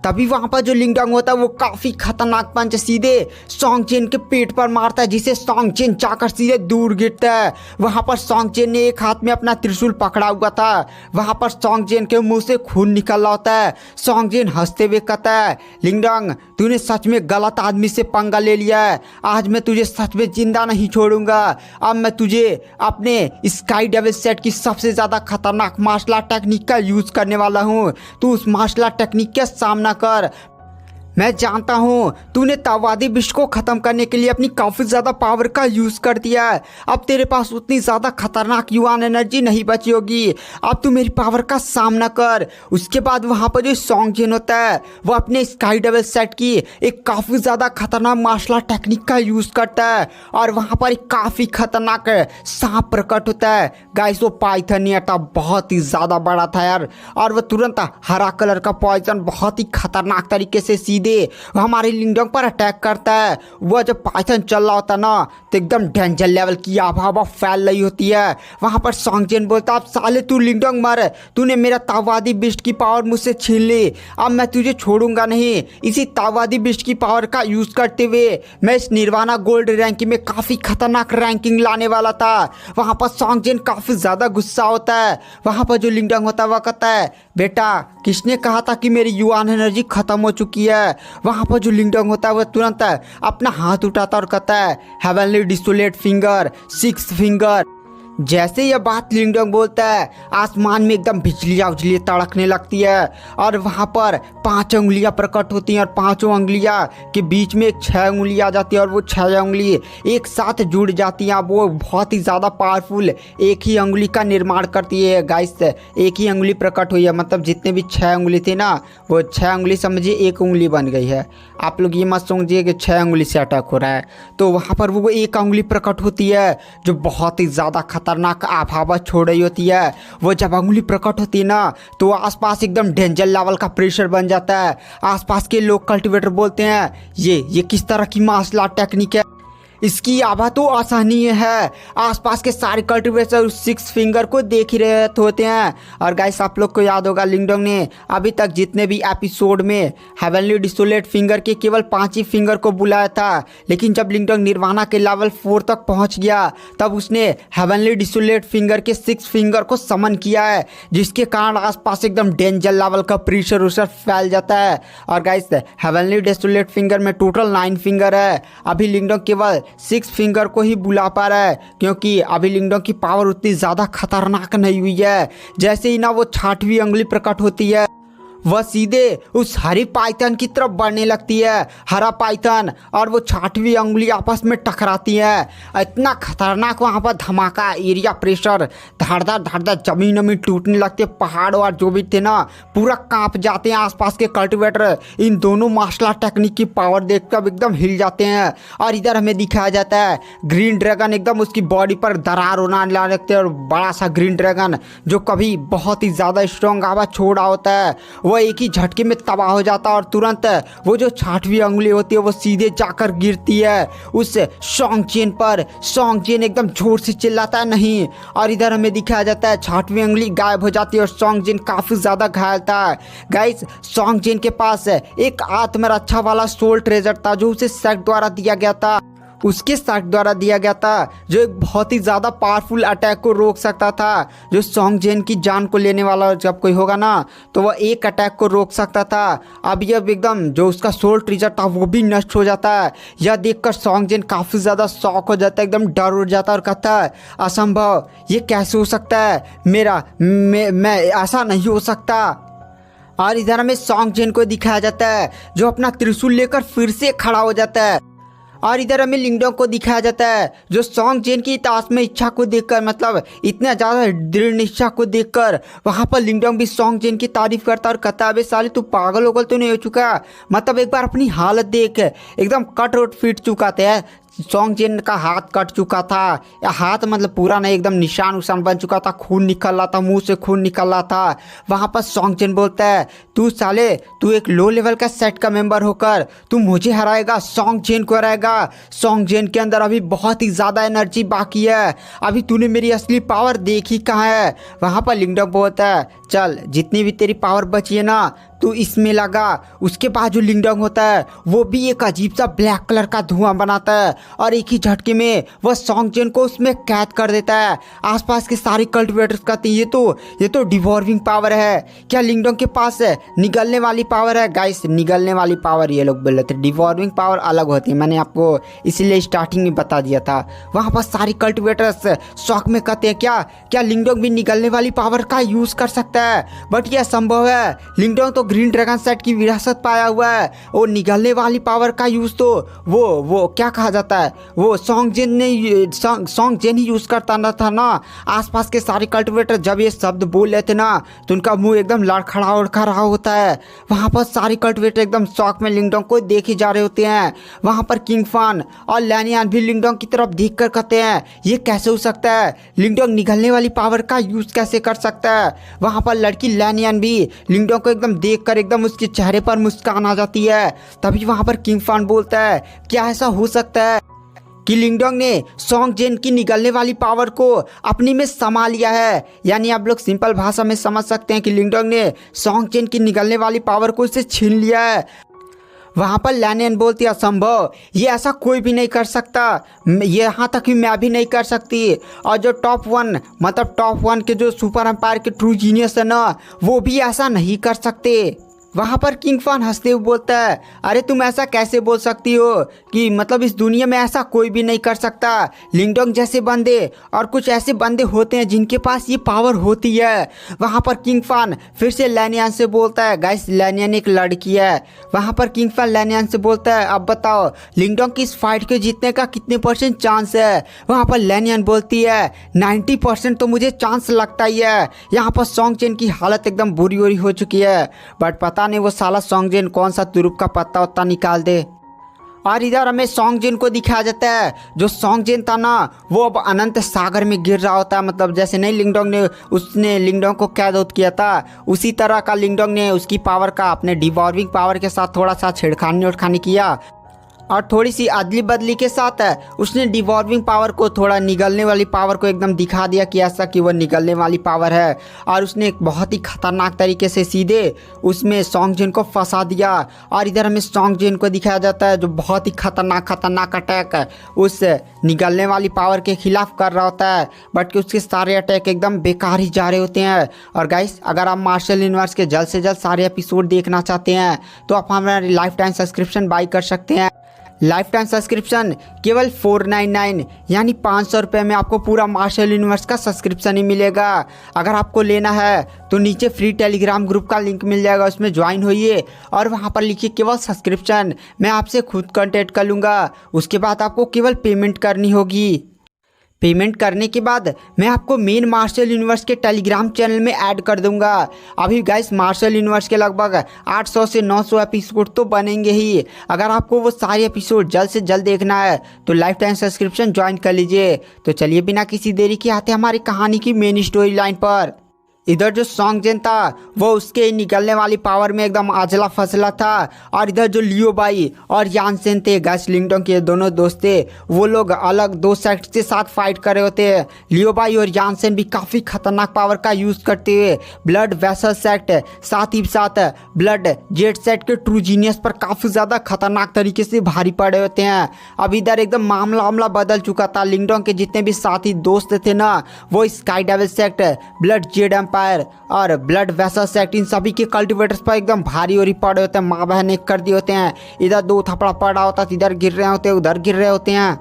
तभी वहाँ पर जो लिंगडंग होता है वो काफ़ी खतरनाक पंच सीधे सोंगजिन के पेट पर मारता है, जिसे सोंगजिन जाकर सीधे दूर गिरता है। वहाँ पर सोंगजिन ने एक हाथ में अपना त्रिशूल पकड़ा हुआ था। वहाँ पर सोंगजिन के मुंह से खून निकल रहा होता है। सोंगजिन हंसते हुए कहता है लिंगडंग तूने सच में गलत आदमी से पंगा ले लिया है, आज मैं तुझे सच में जिंदा नहीं छोड़ूंगा। अब मैं तुझे अपने स्काई डेविल सेट की सबसे ज़्यादा खतरनाक मार्शल आर्ट टेक्निक का यूज़ करने वाला हूँ। तू उस मार्शल आर्ट टेक्निक का सामना कर। मैं जानता हूँ तूने तावादी बिस्ट को ख़त्म करने के लिए अपनी काफ़ी ज़्यादा पावर का यूज़ कर दिया है, अब तेरे पास उतनी ज़्यादा खतरनाक युवान एनर्जी नहीं बची होगी। अब तू मेरी पावर का सामना कर। उसके बाद वहाँ पर जो सोंगजिन होता है वो अपने स्काई डेविल सेट की एक काफ़ी ज़्यादा खतरनाक मार्शल आर्ट टेक्निक का यूज़ करता है और वहाँ पर एक काफ़ी खतरनाक सांप प्रकट होता है। गाइस वो पाइथन नहीं था, बहुत ही ज़्यादा बड़ा था यार, और वो तुरंत हरा कलर का पॉइजन बहुत ही खतरनाक तरीके से सीधे हमारे लिंगडंग पर अटैक करता है। वह जब पाइथन चल रहा होता ना तो एकदम डेंजर लेवल की आभा फैल रही होती है। वहां पर सोंगजिन बोलता अब साले तू लिंगडंग मर, तूने मेरा तावादी बिस्ट की पावर मुझसे छीन ली, अब मैं तुझे छोड़ूंगा नहीं। इसी तावादी बिस्ट की पावर का यूज करते हुए मैं इस निर्वाणा गोल्ड रैंकिंग में काफी खतरनाक रैंकिंग लाने वाला था। वहां पर सोंगजिन काफी ज्यादा गुस्सा होता है। वहां पर जो लिंगडंग होता है वह कहता है बेटा किसने कहा था कि मेरी युवान एनर्जी खत्म हो चुकी है। वहाँ पर जो लिंगडंग होता है वह तुरंत अपना हाथ उठाता और कहता है हेवनली डिसोलेट फिंगर, 6 फिंगर। जैसे यह बात लिंगडंग बोलता है आसमान में एकदम बिजलियाँ उजलियाँ तड़कने लगती है और वहाँ पर 5 उंगलियाँ प्रकट होती हैं और 5 उंगलियाँ के बीच में एक 6 उंगली आ जाती है और वो 6 उंगली एक साथ जुड़ जाती हैं। वो बहुत ही ज़्यादा पावरफुल एक ही उंगली का निर्माण करती है। गाइस एक ही उंगली प्रकट हुई है, मतलब जितने भी 6 उंगली थे ना वो 6 उंगली समझिए एक उंगली बन गई है। आप लोग ये मत समझिए कि 6 उंगली से अटैक हो रहा है। तो वहाँ पर वो एक उंगली प्रकट होती है जो बहुत ही ज़्यादा खतरनाक आभावा छोड़ रही होती है। वो जब उंगली प्रकट होती है ना तो आसपास एकदम डेंजर लेवल का प्रेशर बन जाता है। आसपास के लोग कल्टीवेटर बोलते हैं ये किस तरह की मार्शल आर्ट टेक्निक है, इसकी आभा तो असहनीय है। आसपास के सारे कल्टीवेटर उस 6 फिंगर को देख ही रहे होते हैं। और गाइस आप लोग को याद होगा लिंगडंग ने अभी तक जितने भी एपिसोड में हेवनली डिसोलेट फिंगर के केवल 5 ही फिंगर को बुलाया था, लेकिन जब लिंगडंग निर्वाणा के लेवल 4 तक पहुंच गया तब उसने हेवनली डिसोलेट फिंगर के 6 फिंगर को समन किया है, जिसके कारण आसपास एकदम डेंजर लेवल का प्रेशर उशर फैल जाता है। और गाइस हेवनली डिसोलेट फिंगर में टोटल 9 फिंगर है। अभी लिंगडंग केवल 6 फिंगर को ही बुला पा रहा है क्योंकि अभी लिंगडंग की पावर उतनी ज़्यादा खतरनाक नहीं हुई है। जैसे ही ना वो 6वीं उंगली प्रकट होती है वह सीधे उस हरी पाइथन की तरफ बढ़ने लगती है। हरा पाइथन और वो 6वीं उंगली आपस में टकराती है। इतना खतरनाक वहाँ पर धमाका, एरिया प्रेशर, धड़ जमीन वमीन टूटने लगते, पहाड़ और जो भी थे ना पूरा कांप जाते हैं। आसपास के कल्टीवेटर इन दोनों मार्शल आर्ट टेक्निक की पावर देखकर एकदम हिल जाते हैं। और इधर हमें दिखाया जाता है ग्रीन ड्रैगन एकदम उसकी बॉडी पर दरार होना लगते हैं और बड़ा सा ग्रीन ड्रैगन जो कभी बहुत ही ज़्यादा स्ट्रॉन्ग आवाज़ छोड़ा होता है वो वह एक ही झटके में तबाह हो जाता है और तुरंत वो जो 6वीं उंगली होती है वो सीधे जाकर गिरती है उस सॉन्ग चेन पर। सॉन्ग चेन एकदम जोर से चिल्लाता है नहीं, और इधर हमें दिखाया जाता है 6वीं उंगली गायब हो जाती है और सॉन्ग चेन काफ़ी ज़्यादा घायल था। गाइस सॉन्ग चेन के पास एक आत्मरक्षा वाला सोल ट्रेजर था जो उसे शक द्वारा दिया गया था, उसके शक द्वारा दिया गया था, जो एक बहुत ही ज़्यादा पावरफुल अटैक को रोक सकता था। जो सॉन्ग जेन की जान को लेने वाला जब कोई होगा ना तो वह एक अटैक को रोक सकता था। अब एकदम जो उसका सोल ट्रेजर था वो भी नष्ट हो जाता है। यह देखकर सॉन्ग जेन काफ़ी ज़्यादा शॉक हो जाता है, एकदम डर उड़ जाता है और कहता है असंभव, ये कैसे हो सकता है, मैं ऐसा नहीं हो सकता। और इधर हमें सॉन्ग जेन को दिखाया जाता है जो अपना त्रिशूल लेकर फिर से खड़ा हो जाता है। और इधर हमें लिंगडोंग को दिखाया जाता है जो सॉन्ग जेन की आत्म इच्छा को देखकर, मतलब इतना ज़्यादा दृढ़ निश्चय को देखकर वहाँ पर लिंगडोंग भी सॉन्ग जेन की तारीफ करता और कहता अबे साले तू पागल होगल तो नहीं हो चुका, मतलब एक बार अपनी हालत देख, एकदम कट रोट फिट चुका था। सॉन्ग जेन का हाथ कट चुका था, या हाथ मतलब पूरा नहीं, एकदम निशान उशान बन चुका था, खून निकल रहा था, मुंह से खून निकल रहा था। वहाँ पर सॉन्ग जेन बोलता है तू साले, तू एक लो लेवल का सेट का मेंबर होकर तू मुझे हराएगा, सॉन्ग जेन को हराएगा। सॉन्ग जेन के अंदर अभी बहुत ही ज़्यादा एनर्जी बाकी है, अभी तूने मेरी असली पावर देखी कहाँ है। वहाँ पर लिंगडोंग बोलता है चल जितनी भी तेरी पावर बची है ना तू इसमें लगा। उसके बाद जो लिंगडोंग होता है वो भी एक अजीब सा ब्लैक कलर का धुआं बनाता है और एक ही झटके में वह सॉन्ग जेन को उसमें कैद कर देता है। आसपास के सारे कल्टिवेटर्स कहते हैं ये तो डिवॉर्विंग पावर है। क्या लिंगडोंग के पास है निगलने वाली पावर है? गाइस निगलने वाली पावर ये लोग बोल रहे थे, डिवॉर्विंग पावर अलग होती है, मैंने आपको इसीलिए स्टार्टिंग में बता दिया था। वहाँ पर सारे कल्टिवेटर्स शौक में कहते हैं क्या लिंगडोंग भी निगलने वाली पावर का यूज़ कर सकता है? बट यह संभव है, लिंगडोंग तो ग्रीन ड्रैगन सेट की विरासत पाया हुआ है, और निगलने वाली पावर का यूज़ तो वो क्या कहा जाता है, वो सॉन्ग जेन ही यूज़ करता ना था ना। आसपास के सारे कल्टिवेटर जब ये शब्द बोल रहे थे ना तो उनका मुंह एकदम लड़खड़ा रहा होता है। वहाँ पर सारे कल्टिवेटर एकदम शौक में लिंगडोंग को देखे जा रहे होते हैं। वहाँ पर किंग फान और लैनियान भी लिंगडोंग की तरफ देख कर कहते हैं ये कैसे हो सकता है, लिंगडोंग निगलने वाली पावर का यूज़ कैसे कर सकता है। वहाँ पर लड़की लैनियान भी लिंगडोंग को एकदम देख कर एकदम उसके चेहरे पर मुस्कान आ जाती है। तभी वहाँ पर किंग फान बोलता है क्या ऐसा हो सकता है कि लिंगडोंग ने सॉन्ग जेन की निगलने वाली पावर को अपनी में समा लिया है। यानी आप लोग सिंपल भाषा में समझ सकते हैं कि लिंगडोंग ने सॉन्ग जेन की निगलने वाली पावर को उससे छीन लिया है। वहाँ पर लैनियन बोलती है असंभव, ये ऐसा कोई भी नहीं कर सकता, ये यहाँ तक कि मैं भी नहीं कर सकती। और जो टॉप वन के जो सुपर एम्पायर के ट्रू जीनियस है ना वो भी ऐसा नहीं कर सकते। वहाँ पर किंग फान हंसते हुए बोलता है अरे तुम ऐसा कैसे बोल सकती हो कि मतलब इस दुनिया में ऐसा कोई भी नहीं कर सकता। लिंगडोंग जैसे बंदे और कुछ ऐसे बंदे होते हैं जिनके पास ये पावर होती है। वहाँ पर किंग फान फिर से लैनियान से बोलता है, गाइस लैनियान एक लड़की है। वहाँ पर किंग फान लैनियान से बोलता है अब बताओ लिंगडोंग की इस फाइट के जीतने का कितने % चांस है। वहाँ पर लैनियान बोलती है 90% तो मुझे चांस लगता ही है। यहाँ पर सॉन्ग जेन की हालत एकदम बुरी हो चुकी है, बट पता नहीं वो साला सॉन्ग जेन कौन सा तुरुप का पत्ता उत्ता निकाल दे। और इधर हमें सॉन्ग जेन को दिखाया जाता है जो सॉन्ग जेन था ना वो अब अनंत सागर में गिर रहा होता है। मतलब जैसे नहीं लिंगडोंग ने उसने लिंगडोंग को कैद आउट किया था उसी तरह का लिंगडोंग ने उसकी पावर का अपने डिवॉर्विंग पावर के साथ थोड़ा सा छेड़खानी किया और थोड़ी सी अदली बदली के साथ उसने डिवॉर्विंग पावर को थोड़ा निगलने वाली पावर को एकदम दिखा दिया कि ऐसा कि वह निगलने वाली पावर है। और उसने एक बहुत ही खतरनाक तरीके से सीधे उसमें सॉन्ग जेन को फंसा दिया। और इधर हमें सॉन्ग जेन को दिखाया जाता है जो बहुत ही खतरनाक अटैक उस निगलने वाली पावर के खिलाफ कर रहा होता है, बट कि उसके सारे अटैक एकदम बेकार ही जा रहे होते हैं। और गाइस अगर आप मार्शल यूनिवर्स के जल्द से जल्द सारे एपिसोड देखना चाहते हैं तो आप हमारे लाइफ टाइम सब्सक्रिप्शन बाई कर सकते हैं। लाइफ टाइम सब्सक्रिप्शन केवल 499 यानी 500 रुपये में आपको पूरा मार्शल यूनिवर्स का सब्सक्रिप्शन ही मिलेगा। अगर आपको लेना है तो नीचे फ्री टेलीग्राम ग्रुप का लिंक मिल जाएगा, उसमें ज्वाइन होइए और वहाँ पर लिखिए केवल सब्सक्रिप्शन, मैं आपसे खुद कांटेक्ट कर लूँगा। उसके बाद आपको केवल पेमेंट करनी होगी। पेमेंट करने के बाद मैं आपको मेन मार्शल यूनिवर्स के टेलीग्राम चैनल में ऐड कर दूंगा। अभी गाइस मार्शल यूनिवर्स के लगभग 800 से 900 एपिसोड तो बनेंगे ही। अगर आपको वो सारे एपिसोड जल्द से जल्द देखना है तो लाइफ टाइम सब्सक्रिप्शन ज्वाइन कर लीजिए। तो चलिए बिना किसी देरी के आते हमारी कहानी की मेन स्टोरी लाइन पर। इधर जो सॉन्ग जेन था वो उसके निकलने वाली पावर में एकदम आजला फसला था। और इधर जो लियो भाई और यानसेन थे गैस लिंगडोंग के दोनों दोस्त थे, वो लोग अलग दो सेक्ट के साथ फाइट कर रहे होते हैं। लियो भाई और यानसेन भी काफ़ी खतरनाक पावर का यूज़ करते हुए ब्लड वेसल सेक्ट साथ ही साथ ब्लड जेट सेट के ट्रू जीनियस पर काफ़ी ज़्यादा खतरनाक तरीके से भारी पड़े होते हैं। अब इधर एकदम मामला बदल चुका था। लिंगडोंग के जितने भी साथी दोस्त थे ना, वो sky devil sect, blood jade empire और ब्लड वेसल सेक्ट, इन सभी के कल्टिवेटर्स पर एकदम भारी हो पड़े होते हैं, माँ बहन एक कर दिए होते हैं। इधर दो थपड़ा पड़ा होता है, इधर गिर रहे होते हैं, उधर गिर रहे होते हैं।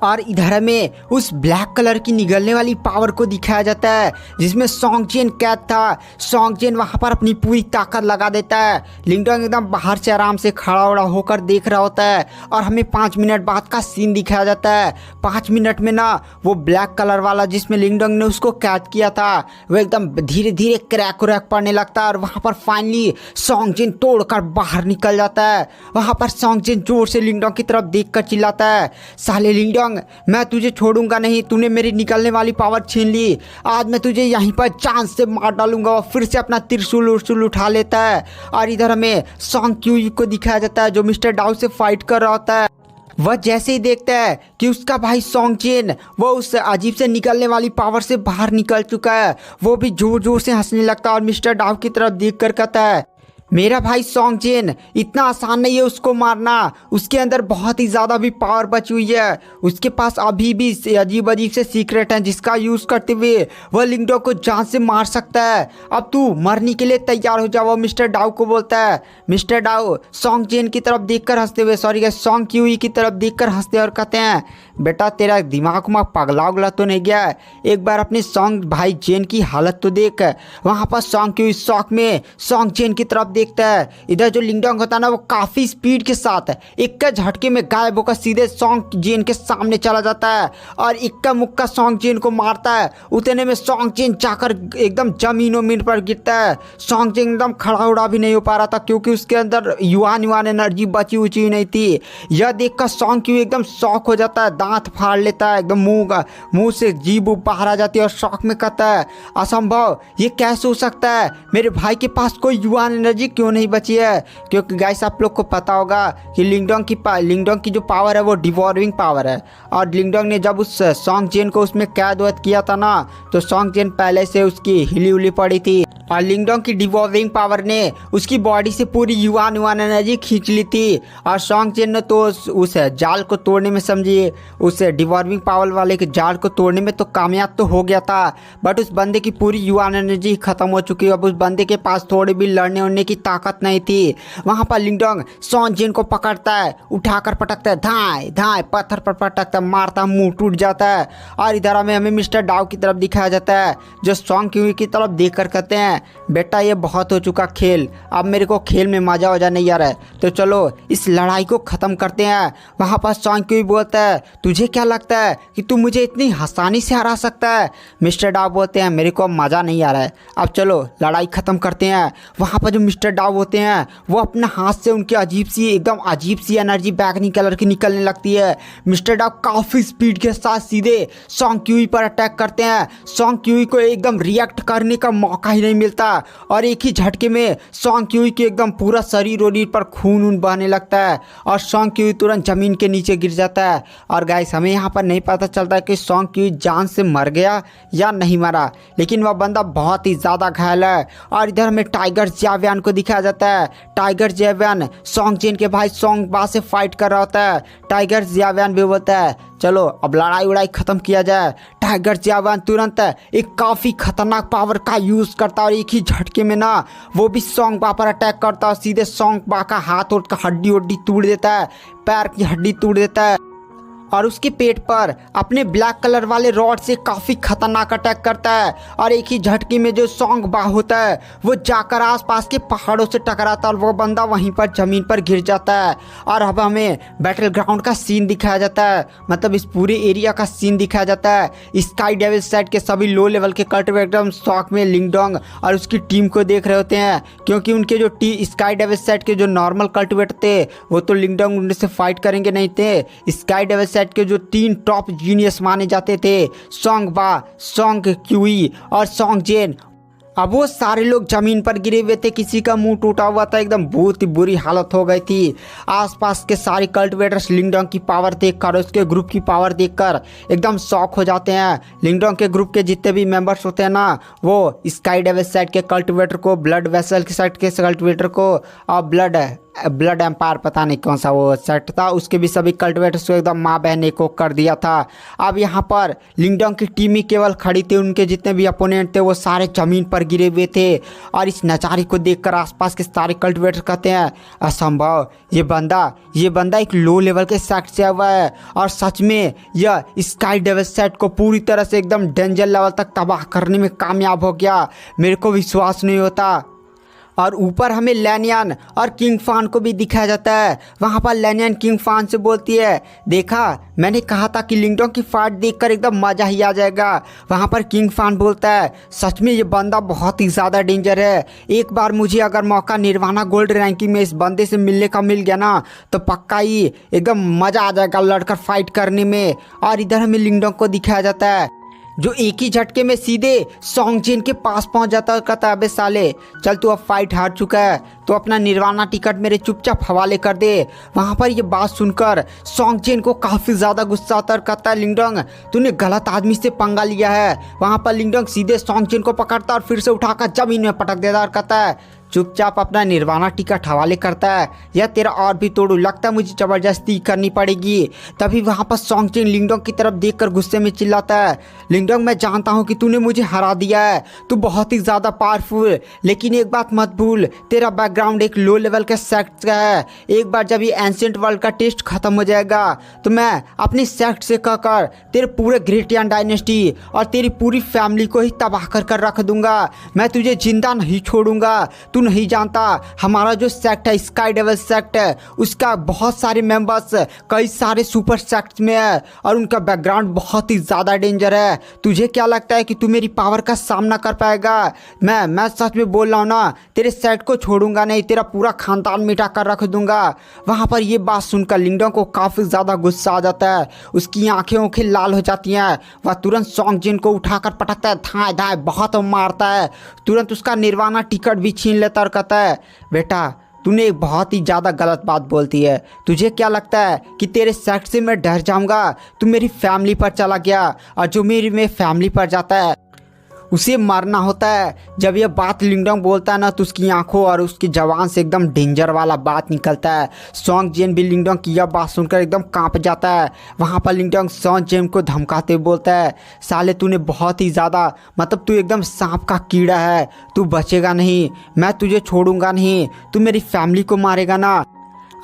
और इधर हमें उस ब्लैक कलर की निकलने वाली पावर को दिखाया जाता है जिसमें सॉन्ग चेन कैद था। सॉन्ग चेन वहाँ पर अपनी पूरी ताकत लगा देता है। लिंगडोंग एकदम बाहर से आराम से खड़ा उड़ा होकर देख रहा होता है और हमें 5 मिनट बाद का सीन दिखाया जाता है। 5 मिनट में ना वो ब्लैक कलर वाला जिसमें लिंगडोंग ने उसको कैद किया था वो एकदम धीरे धीरे क्रैक व्रैक पड़ने लगता है और वहाँ पर फाइनली सॉन्ग चेन तोड़कर बाहर निकल जाता है। वहाँ पर सॉन्ग चेन जोर से लिंगडोंग की तरफ देख कर चिल्लाता है, साले लिंगडोंग, मैं तुझे छोड़ूंगा नहीं, तूने मेरी निकलने वाली पावर छीन ली, आज मैं तुझे यहीं पर जान से मार डालूंगा। और फिर से अपना त्रिशूल उर्शूल उठा लेता है। और इधर हमें सॉन्ग क्यू को दिखाया जाता है जो मिस्टर डाउ से फाइट कर रहा होता है। वह जैसे ही देखता है कि उसका भाई सॉन्ग चेन वो उस अजीब से निकलने वाली पावर से बाहर निकल चुका है, वो भी जोर जोर से हंसने लगता है और मिस्टर डाउ की तरफ देख कर कहता है, मेरा भाई सॉन्ग चेन इतना आसान नहीं है उसको मारना, उसके अंदर बहुत ही ज़्यादा भी पावर बची हुई है, उसके पास अभी भी अजीब अजीब से सीक्रेट हैं जिसका यूज़ करते हुए वह लिंगडोंग को जान से मार सकता है। अब तू मरने के लिए तैयार हो जा, वो मिस्टर डाउ को बोलता है। मिस्टर डाउ सॉन्ग चेन की तरफ देखकर हंसते हुए, सॉरी सॉन्ग क्यूई की तरफ देखकर हंसते और कहते हैं, बेटा तेरा दिमाग में पगला उगला तो नहीं गया, एक बार अपने सॉन्ग भाई चेन की हालत तो देख। वहाँ पर सॉन्ग क्यूई शौक में सॉन्ग चेन की तरफ देखता है। इधर जो लिंगडोंग होता है ना वो काफ़ी स्पीड के साथ इक्का झटके में गायब होकर सीधे सॉन्ग चेन के सामने चला जाता है और इक्का मुक्का सॉन्ग चेन को मारता है। उतने में सॉन्ग चेन जाकर एकदम जमीनों मिन पर गिरता है। सॉन्ग चेन एकदम खड़ा उड़ा भी नहीं हो पा रहा था क्योंकि उसके अंदर युवान एनर्जी बची उची नहीं थी। यह देखकर सॉन्ग क्यू एकदम शॉक हो जाता है, दांत फाड़ लेता है, एकदम मुंह से जीभ बाहर आ जाती है और शॉक में कहता है, असंभव, ये कैसे हो सकता है, मेरे भाई के पास कोई युवान एनर्जी क्यों नहीं बची है। क्योंकि गाइस आप लोग को पता होगा कि लिंगडोंग की जो पावर है वो डिवॉर्विंग पावर है और लिंगडोंग ने जब उस सॉन्ग चेन को उसमें कैद वैद किया था ना तो सॉन्ग चेन पहले से उसकी हिली उली पड़ी थी और लिंगडोंग की डिवॉर्विंग पावर ने उसकी बॉडी से पूरी युवान एनर्जी खींच ली थी और सॉन्ग चेन ने तो उस जाल को तोड़ने में, समझिए उस डिवॉर्विंग पावर वाले के जाल को तोड़ने में तो कामयाब तो हो गया था, बट उस बंदे की पूरी युवान एनर्जी खत्म हो चुकी है। अब उस बंदे के पास थोड़ी भी लड़ने उड़ने की ताकत नहीं थी। वहाँ पर लिंगडोंग सॉन्ग चेन को पकड़ता है, उठाकर पटकता है, धाए धाए पत्थर पर पटकता है, मारता, मुंह टूट जाता है। और इधर हमें मिस्टर डाउ की तरफ दिखाया जाता है जो सॉन्ग क्यू की तरफ देख कर कहते हैं, बेटा ये बहुत हो चुका खेल, अब मेरे को खेल में मजा वजा नहीं आ रहा है, तो चलो इस लड़ाई को ख़त्म करते हैं। वहाँ पर सॉन्ग क्यू बोलता है, तुझे क्या लगता है कि तू मुझे इतनी आसानी से हरा सकता है। मिस्टर डाउ बोलते हैं, मेरे को मज़ा नहीं आ रहा है, अब चलो लड़ाई ख़त्म करते हैं। वहाँ पर जो मिस्टर डाउ होते हैं वो अपने हाथ से उनकी एकदम अजीब सी एनर्जी बैगनी कलर की निकलने लगती है। मिस्टर डाउ काफ़ी स्पीड के साथ सीधे सॉन्ग क्यू पर अटैक करते हैं। सॉन्ग क्यू को एकदम रिएक्ट करने का मौका ही नहीं मिलता और एक ही झटके में सॉन्ग क्यू के एकदम पूरा शरीर पर खून बहने लगता है और सॉन्ग क्यू तुरंत जमीन के नीचे गिर जाता है। और गाइस हमें यहाँ पर नहीं पता चलता कि सॉन्ग क्यू जान से मर गया या नहीं मरा, लेकिन वह बंदा बहुत ही ज़्यादा घायल है। और इधर हमें टाइगर जियावियन को दिखाया जाता है। टाइगर जियावियन सॉन्ग चेन के भाई सॉन्ग बा से फाइट कर रहा होता है। टाइगर जियावियन भी बोलता है, चलो अब लड़ाई उड़ाई ख़त्म किया जाए। टाइगर जियावियन तुरंत एक काफ़ी खतरनाक पावर का यूज़ करता और एक ही झटके में ना वो भी सॉन्ग बा पर अटैक करता और सीधे सॉन्ग बा का हाथ और हड्डी उड्डी तोड़ देता है, पैर की हड्डी तोड़ देता है और उसके पेट पर अपने ब्लैक कलर वाले रॉड से काफ़ी खतरनाक अटैक करता है। और एक ही झटके में जो सॉन्ग बा होता है वो जाकर आसपास के पहाड़ों से टकराता है और वो बंदा वहीं पर ज़मीन पर गिर जाता है। और अब हमें बैटल ग्राउंड का सीन दिखाया जाता है, मतलब इस पूरे एरिया का सीन दिखाया जाता है। स्काई डेविल सेट के सभी लो लेवल के कल्टिवेटर एकदम शॉक में लिंगडोंग और उसकी टीम को देख रहे होते हैं क्योंकि उनके जो स्काई डेविल सेट के जो नॉर्मल कल्टिवेटर थे वो तो लिंगडोंग उनसे फाइट करेंगे नहीं थे। स्काई डेविल सेट के जो 3 टॉप जीनियस माने जाते थे, सॉन्ग बा, सॉन्ग क्यूई और सॉन्ग जेन, अब वो सारे लोग जमीन पर गिरे हुए थे, किसी का मुंह टूटा हुआ था, एकदम बहुत ही बुरी हालत हो गई थी। आसपास के सारे कल्टिवेटर्स लिंगडोंग की पावर देखकर, उसके ग्रुप की पावर देखकर एकदम शॉक हो जाते हैं। लिंगडोंग के ग्रुप के जितने भी मेंबर्स होते हैं ना, वो स्काई डेविल साइड के कल्टिवेटर को, ब्लड वेसल के साइड के कल्टिवेटर को और ब्लड एम्पायर पता नहीं कौन सा वो सेट था, उसके भी सभी कल्टिवेटर्स को एकदम माँ बहने को कर दिया था। अब यहाँ पर लिंगडोंग की टीम ही केवल खड़ी थी, उनके जितने भी अपोनेंट थे वो सारे ज़मीन पर गिरे हुए थे। और इस नज़ारे को देखकर आसपास के सारे कल्टिवेटर्स कहते हैं असंभव, ये बंदा एक लो लेवल के सेट से हुआ है और सच में यह स्काई डेविल सेट को पूरी तरह से एकदम डेंजर लेवल तक तबाह करने में कामयाब हो गया। मेरे को विश्वास नहीं होता। और ऊपर हमें लैनियन और किंग फान को भी दिखाया जाता है। वहाँ पर लैनियन किंग फान से बोलती है, देखा मैंने कहा था कि लिंगडोंग की फाइट देखकर एकदम मज़ा ही आ जाएगा। वहाँ पर किंग फान बोलता है, सच में ये बंदा बहुत ही ज़्यादा डेंजर है। एक बार मुझे अगर मौका निर्वाणा गोल्ड रैंकिंग में इस बंदे से मिलने का मिल गया ना, तो पक्का ही एकदम मज़ा आ जाएगा लड़कर फाइट करने में। और इधर हमें लिंगडोंग को दिखाया जाता है जो एक ही झटके में सीधे सॉन्ग जिन के पास पहुंच जाता है, कहता है अबे साले चल तू अब फाइट हार चुका है तो अपना निर्वाणा टिकट मेरे चुपचाप हवाले कर दे। वहाँ पर ये बात सुनकर सॉन्ग जिन को काफ़ी ज़्यादा गुस्सा आता है और कहता है लिंगडोंग तूने गलत आदमी से पंगा लिया है। वहाँ पर लिंगडोंग सीधे सॉन्ग जिन को पकड़ता और फिर से उठाकर जमीन में पटक देता और कहता है चुपचाप अपना निर्वाणा टिकट हवाले करता है या तेरा और भी तोड़ू, लगता है मुझे ज़बरदस्ती करनी पड़ेगी। तभी वहाँ पर सॉन्ग जिन लिंगडोंग की तरफ देखकर गुस्से में चिल्लाता है, लिंगडोंग मैं जानता हूँ कि तूने मुझे हरा दिया है, तू बहुत ही ज़्यादा पावरफुल, लेकिन एक बात मत भूल तेरा बैकग्राउंड एक लो लेवल के सेक्ट का है। एक बार जब ये एंशिएंट वर्ल्ड का टेस्ट खत्म हो जाएगा तो मैं अपनी सेक्ट से कहकर तेरे पूरे ग्रेटियन डायनेस्टी और तेरी पूरी फैमिली को ही तबाह कर रख दूंगा। मैं तुझे जिंदा नहीं छोड़ूंगा। तू नहीं जानता हमारा जो सेक्ट है स्काई डेविल सेक्ट है, उसका बहुत सारे मेंबर्स कई सारे सुपर सेक्ट में है और उनका बैकग्राउंड बहुत ही ज़्यादा डेंजर है। तुझे क्या लगता है कि तू मेरी पावर का सामना कर पाएगा? मैं सच में बोल रहा हूँ ना, तेरे सेट को छोड़ूंगा नहीं, तेरा पूरा खानदान मिटा कर रख दूंगा। वहाँ पर ये बात सुनकर लिंगडोंग को काफ़ी ज़्यादा गुस्सा आ जाता है, उसकी आंखें लाल हो जाती हैं। वह तुरंत सॉन्ग जिन को उठाकर पटकता है, धाए धाए बहुत मारता है, तुरंत उसका निर्वाणा टिकट भी छीन लेता और कहता है बेटा तूने एक बहुत ही ज़्यादा गलत बात बोलती है। तुझे क्या लगता है कि तेरे सेक्ट से मैं डर जाऊंगा? तू मेरी फैमिली पर चला गया और जो मेरी फैमिली पर जाता है उसे मारना होता है। जब यह बात लिंगडोंग बोलता है ना तो उसकी आंखों और उसकी जबान से एकदम डेंजर वाला बात निकलता है। सॉन्ग जेन भी लिंगडोंग की यह बात सुनकर एकदम कांप जाता है। वहाँ पर लिंगडोंग सॉन्ग जेन को धमकाते बोलता है, साले तूने बहुत ही ज़्यादा मतलब तू एकदम सांप का कीड़ा है, तू बचेगा नहीं, मैं तुझे छोड़ूंगा नहीं, तू मेरी फैमिली को मारेगा ना।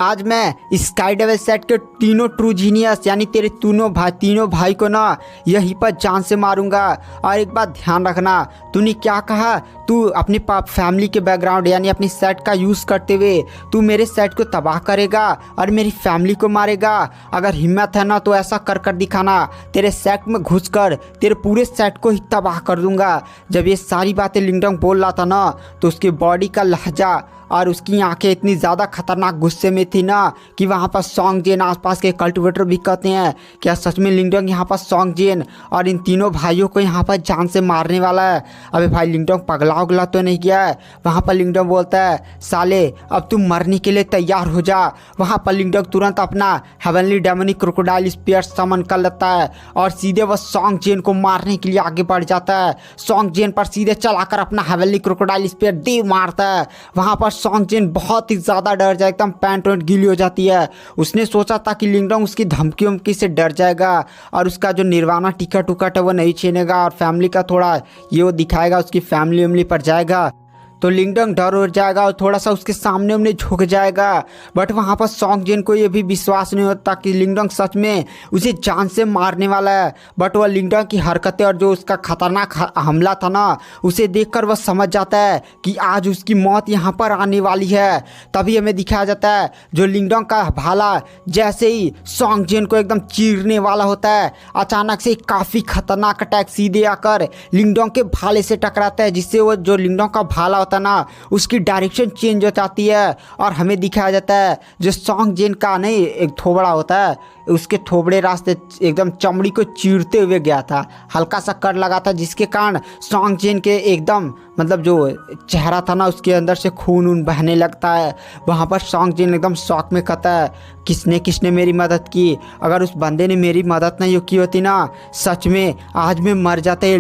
आज मैं स्काई डेविल सेट के तीनों ट्रू जीनियस यानी तेरे तीनों भाई को ना यहीं पर जान से मारूंगा। और एक बात ध्यान रखना, तूने क्या कहा, तू अपनी फैमिली के बैकग्राउंड यानी अपनी सेट का यूज़ करते हुए तू मेरे सेट को तबाह करेगा और मेरी फैमिली को मारेगा। अगर हिम्मत है ना तो ऐसा कर दिखाना, तेरे सेट में घुसकर तेरे पूरे सेट को ही तबाह कर दूंगा। जब ये सारी बातें लिंगडोंग बोल रहा था ना तो उसकी बॉडी का लहजा और उसकी आंखें इतनी ज़्यादा खतरनाक गुस्से में थी ना कि वहाँ पर सॉन्ग जेन आसपास के कल्टिवेटर भी कहते हैं क्या सच में लिंगडोंग यहाँ पर सॉन्ग जेन और इन तीनों भाइयों को यहाँ पर जान से मारने वाला है? अबे भाई लिंगडोंग पगला उगला तो नहीं किया है? वहाँ पर लिंगडोंग बोलता है, साले अब तुम मरने के लिए तैयार हो जा। वहाँ पर लिंगडोंग तुरंत अपना हेवनली डेमोनिक क्रोकोडाइल स्पीयर समन कर लेता है और सीधे वह सॉन्ग जेन को मारने के लिए आगे बढ़ जाता है। सॉन्ग जेन पर सीधे चलाकर अपना हेवनली क्रोकोडाइल स्पीयर दे मारता है। वहाँ पर सॉन्ग जेन बहुत ही ज़्यादा डर जाए, एकदम पैंट वैंट गीली हो जाती है। उसने सोचा था कि लिंगडोंग उसकी धमकी से डर जाएगा और उसका जो निर्वाणा टिकट उकट है वो नहीं छीनेगा और फैमिली का थोड़ा ये वो दिखाएगा, उसकी फैमिली पर जाएगा तो लिंगडोंग डर हो जाएगा और थोड़ा सा उसके सामने उन्हें झुक जाएगा। बट वहाँ पर सॉन्ग जिन को ये भी विश्वास नहीं होता कि लिंगडोंग सच में उसे जान से मारने वाला है। बट वह लिंगडोंग की हरकतें और जो उसका खतरनाक हमला था ना उसे देखकर वह समझ जाता है कि आज उसकी मौत यहाँ पर आने वाली है। तभी हमें दिखाया जाता है जो लिंगडोंग का भाला जैसे ही सॉन्ग जिन को एकदम चीरने वाला होता है, अचानक से काफ़ी खतरनाक अटैक सीधे आकर लिंगडोंग के भाले से टकराता है, जिससे वो जो लिंगडोंग का भाला होता जाता ना उसकी डायरेक्शन चेंज हो जाती है और हमें दिखाया जाता है जो सॉन्ग जेन का नहीं एक थोबड़ा होता है उसके थोबड़े रास्ते एकदम चमड़ी को चीरते हुए गया था, हल्का सा कट लगा था जिसके कारण सॉन्ग जेन के एकदम मतलब जो चेहरा था ना उसके अंदर से खून उन बहने लगता है। वहाँ पर सॉन्ग जेन एकदम शॉक में कहता है किसने किसने मेरी मदद की, अगर उस बंदे ने मेरी मदद नहीं की होती ना सच में आज मैं मर जाता। ये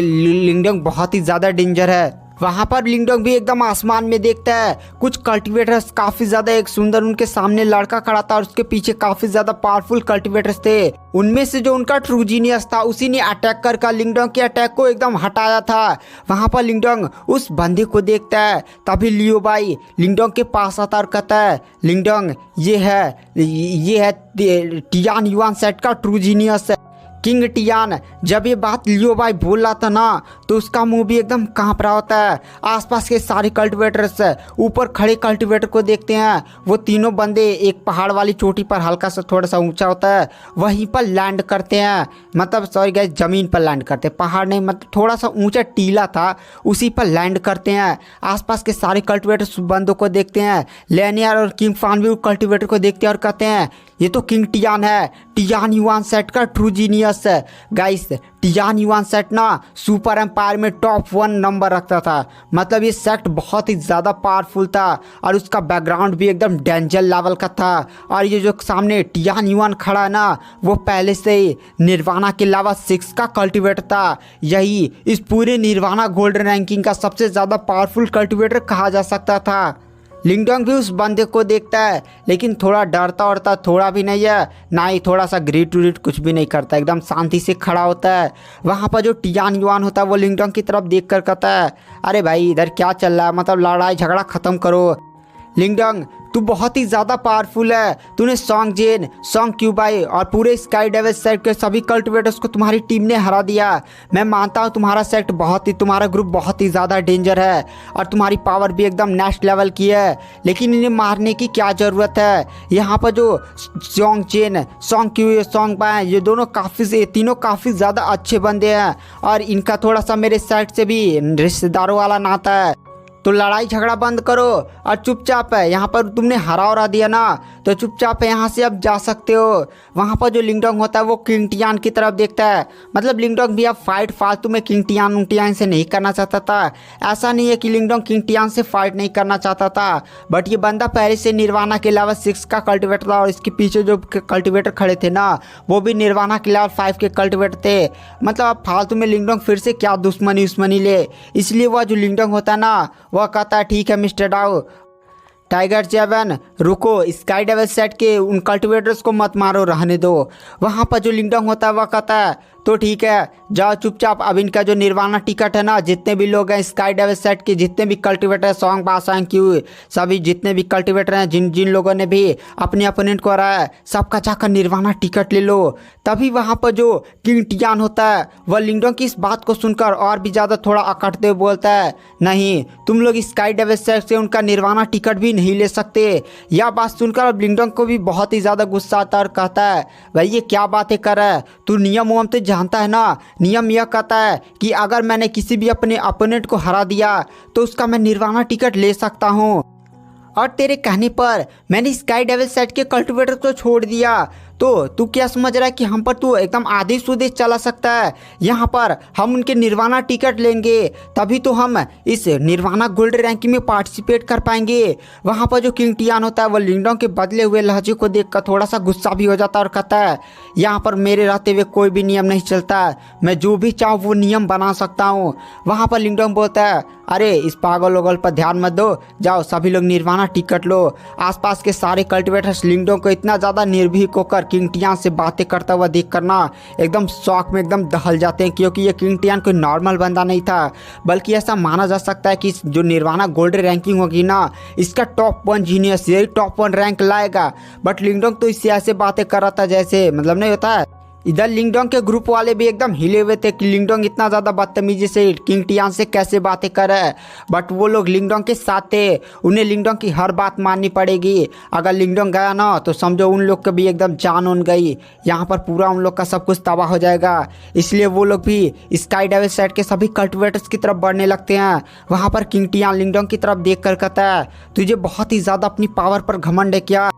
लिंगडोंग बहुत ही ज़्यादा डेंजर है। वहाँ पर लिंगडोंग भी एकदम आसमान में देखता है कुछ कल्टीवेटर्स काफ़ी ज़्यादा एक सुंदर उनके सामने लड़का खड़ा था और उसके पीछे काफ़ी ज़्यादा पावरफुल कल्टीवेटर्स थे। उनमें से जो उनका ट्रू जीनियस था उसी ने अटैक कर लिंगडोंग के अटैक को एकदम हटाया था। वहाँ पर लिंगडोंग उस बंदे को देखता है, तभी लियो बाई लिंगडोंग के पास आता और कहता है लिंगडोंग ये है टियान युआन सेट का ट्रू जीनियस है। किंग टियान जब ये बात लियो बाई बोल रहा था ना तो उसका मुंह भी एकदम कांप रहा होता है। आसपास के सारे कल्टीवेटर्स ऊपर खड़े कल्टीवेटर को देखते हैं। वो तीनों बंदे एक पहाड़ वाली चोटी पर हल्का सा थोड़ा सा ऊंचा होता है वहीं पर लैंड करते हैं, मतलब सॉरी गाइस ज़मीन पर लैंड करते हैं, पहाड़ नहीं मतलब थोड़ा सा ऊंचा टीला था उसी पर लैंड करते हैं। आसपास के सारे कल्टीवेटर बंदों को देखते हैं। लेनियर और किंग फान भी कल्टीवेटर को देखते हैं और कहते हैं ये तो किंग टियान है, टियान युआन सेट का ट्रू जीनियस है। गाइस टियान युआन सेट ना सुपर एम्पायर में टॉप 1 नंबर रखता था, मतलब ये सेट बहुत ही ज़्यादा पावरफुल था और उसका बैकग्राउंड भी एकदम डेंजर लेवल का था। और ये जो सामने टियान युआन खड़ा है ना वो पहले से ही निर्वाणा के लेवल 6 का कल्टीवेटर था। यही इस पूरे निर्वाणा गोल्डन रैंकिंग का सबसे ज़्यादा पावरफुल कल्टीवेटर कहा जा सकता था। लिंगडोंग भी उस बंदे को देखता है लेकिन थोड़ा डरता उड़ता थोड़ा भी नहीं है, ना ही थोड़ा सा ग्रीट टूरिट कुछ भी नहीं करता, एकदम शांति से खड़ा होता है। वहाँ पर जो टियान युआन होता है वो लिंगडोंग की तरफ देख कर कहता है अरे भाई इधर क्या चल रहा है, मतलब लड़ाई झगड़ा ख़त्म करो। लिंगडोंग तू बहुत ही ज़्यादा पावरफुल है, तूने सॉन्ग जेन, सॉन्ग क्यूबाई और पूरे स्काई डेविल सेट के सभी कल्टीवेटर्स को तुम्हारी टीम ने हरा दिया। मैं मानता हूँ तुम्हारा ग्रुप बहुत ही ज़्यादा डेंजर है और तुम्हारी पावर भी एकदम नेक्स्ट लेवल की है, लेकिन इन्हें मारने की क्या ज़रूरत है। यहाँ पर जो Song Jen, Song Qu, Song Bai ये तीनों काफ़ी ज़्यादा अच्छे बंदे हैं और इनका थोड़ा सा मेरे साइड से भी रिश्तेदारों वाला नाता है। तो लड़ाई झगड़ा बंद करो और चुपचाप है, यहाँ पर तुमने हरा दिया ना तो चुपचाप है यहाँ से अब जा सकते हो। वहाँ पर जो लिंगडोंग होता है वो किंग टियान की तरफ देखता है, मतलब लिंगडोंग भी अब फाइट फालतू में किंग टियान से नहीं करना चाहता था। ऐसा नहीं है कि लिंगडोंग किंग टियान से फाइट नहीं करना चाहता था, बट ये बंदा पहले से निर्वाणा के लेवल 6 का कल्टीवेटर था और इसके पीछे जो कल्टीवेटर खड़े थे ना वो भी निर्वाणा के लेवल 5 के कल्टीवेटर थे। मतलब अब फालतू में लिंगडोंग फिर से क्या दुश्मनी ले, इसलिए वह जो लिंगडोंग होता है ना वह कहता है ठीक है मिस्टर डाओ, टाइगर जेवन रुको, स्काई डेविल सेट के उन कल्टीवेटर्स को मत मारो, रहने दो। वहाँ पर जो लिंगडोंग होता है वह कहता है तो ठीक है जाओ चुपचाप, अब इनका जो निर्वाणा टिकट है ना जितने भी लोग हैं स्काई डेविल सेट के जितने भी कल्टीवेटर सॉन्ग बासांग क्यू सभी जितने भी कल्टीवेटर हैं जिन लोगों ने भी अपने अपोनेंट को हराया है सबका जाकर निर्वाणा टिकट ले लो। तभी वहाँ पर जो किंग टियान होता है वह लिंगडोंग की इस बात को सुनकर और भी ज़्यादा थोड़ा अकड़ते हुए बोलता है नहीं तुम लोग स्काई डेविल सेट से उनका निर्वाणा टिकट भी नहीं ले सकते। यह बात सुनकर अब लिंगडोंग को भी बहुत ही ज़्यादा गुस्सा आता है और कहता है भाई ये क्या बातें कर रहा है तू, नियम उयम तो जानता है ना। नियम यह कहता है कि अगर मैंने किसी भी अपने अपोनेंट को हरा दिया तो उसका मैं निर्वाणा टिकट ले सकता हूँ, और तेरे कहने पर मैंने स्काई डेविल सेट के कल्टीवेटर को छोड़ दिया तो तू क्या समझ रहा है कि हम पर तू एकदम आदेश सुदेश चला सकता है। यहाँ पर हम उनके निर्वाणा टिकट लेंगे तभी तो हम इस निर्वाणा गोल्ड रैंकिंग में पार्टिसिपेट कर पाएंगे। वहाँ पर जो किंग टियान होता है वो लिंगडोंग के बदले हुए लहजे को देखकर थोड़ा सा गुस्सा भी हो जाता है और कहता है यहाँ पर मेरे रहते हुए कोई भी नियम नहीं चलता, मैं जो भी चाहूँ वो नियम बना सकता हूँ। वहाँ पर लिंगडोंग बोलता है अरे इस पागल लोगल पर ध्यान मत दो, जाओ सभी लोग निर्वाणा टिकट लो। आसपास के सारे कल्टीवेटर्स लिंगडोंग को इतना ज़्यादा निर्भीक होकर किंग टियान से बातें करता हुआ देख कर ना एकदम शौक में एकदम दहल जाते हैं, क्योंकि ये किंग टियान कोई नॉर्मल बंदा नहीं था, बल्कि ऐसा माना जा सकता है कि जो निर्वाणा गोल्ड रैंकिंग होगी ना इसका टॉप 1 जीनियस यही टॉप 1 रैंक लाएगा। बट लिंगडोंग तो इससे ऐसे बातें कर रहा था जैसे मतलब नहीं होता है इधर लिंगडोंग के ग्रुप वाले भी एकदम हिले हुए थे कि लिंगडोंग इतना ज़्यादा बदतमीजी से किंग टियान से कैसे बातें कर रहा है। बट वो लोग लिंगडोंग के साथ थे, उन्हें लिंगडोंग की हर बात माननी पड़ेगी। अगर लिंगडोंग गया ना तो समझो उन लोग की भी एकदम जान उन गई, यहाँ पर पूरा उन लोग का सब कुछ तबाह हो जाएगा। इसलिए वो लोग भी स्काई डेविल साइड के सभी कल्टिवेटर्स की तरफ बढ़ने लगते हैं। वहाँ पर किंग टियान लिंगडोंग की तरफ देख कर कहता है, तुझे बहुत ही ज़्यादा अपनी पावर पर घमंड है क्या?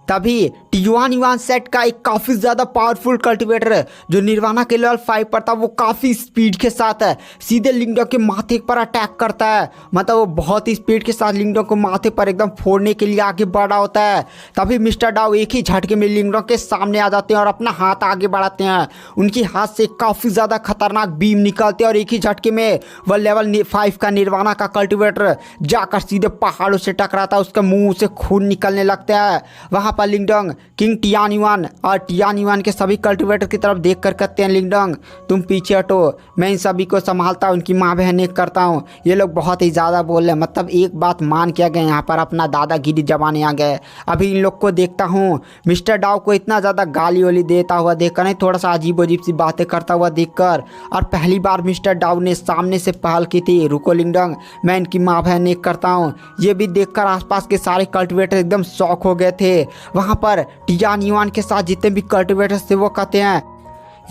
तभी टियुआन युआन सेट का एक काफ़ी ज़्यादा पावरफुल कल्टिवेटर जो निर्वाणा के लेवल 5 पर था, वो काफ़ी स्पीड के साथ है सीधे लिंगडोंग के माथे पर अटैक करता है। मतलब वो बहुत ही स्पीड के साथ लिंगडोंग को माथे पर एकदम फोड़ने के लिए आगे बढ़ा होता है। तभी मिस्टर डाउ एक ही झटके में लिंगडोंग के सामने आ जाते हैं और अपना हाथ आगे बढ़ाते हैं। उनके हाथ से काफ़ी ज़्यादा खतरनाक बीम निकलते हैं और एक ही झटके में वह लेवल 5 का निर्वाणा का कल्टिवेटर जाकर सीधे पहाड़ों से टकराता है। उसके मुंह से खून निकलने लगता है। वहाँ पर लिंगडोंग किंग टियान युआन और टियान युआन के सभी कल्टिवेटर की तरफ देख कर कहते हैं, लिंगडोंग तुम पीछे हटो, मैं इन सभी को संभालता हूँ, उनकी माँ बहन एक करता हूँ। ये लोग बहुत ही ज़्यादा बोल रहे हैं, मतलब एक बात मान के आ गए, यहाँ पर अपना दादागिरी जमाने आ गए। अभी इन लोग को देखता हूँ, मिस्टर डाउ को इतना ज़्यादा गाली वाली देता हुआ देखकर, नहीं थोड़ा सा अजीब अजीब सी बातें करता हुआ देखकर, और पहली बार मिस्टर डाउ ने सामने से पहल की थी, रुको लिंगडोंग मैं इनकी माँ बहन एक करता हूँ। ये भी देखकर आसपास के सारे कल्टिवेटर एकदम शॉक हो गए थे। वहाँ पर टियान युआन के साथ जितने भी कल्टिवेटर्स थे वो कहते हैं,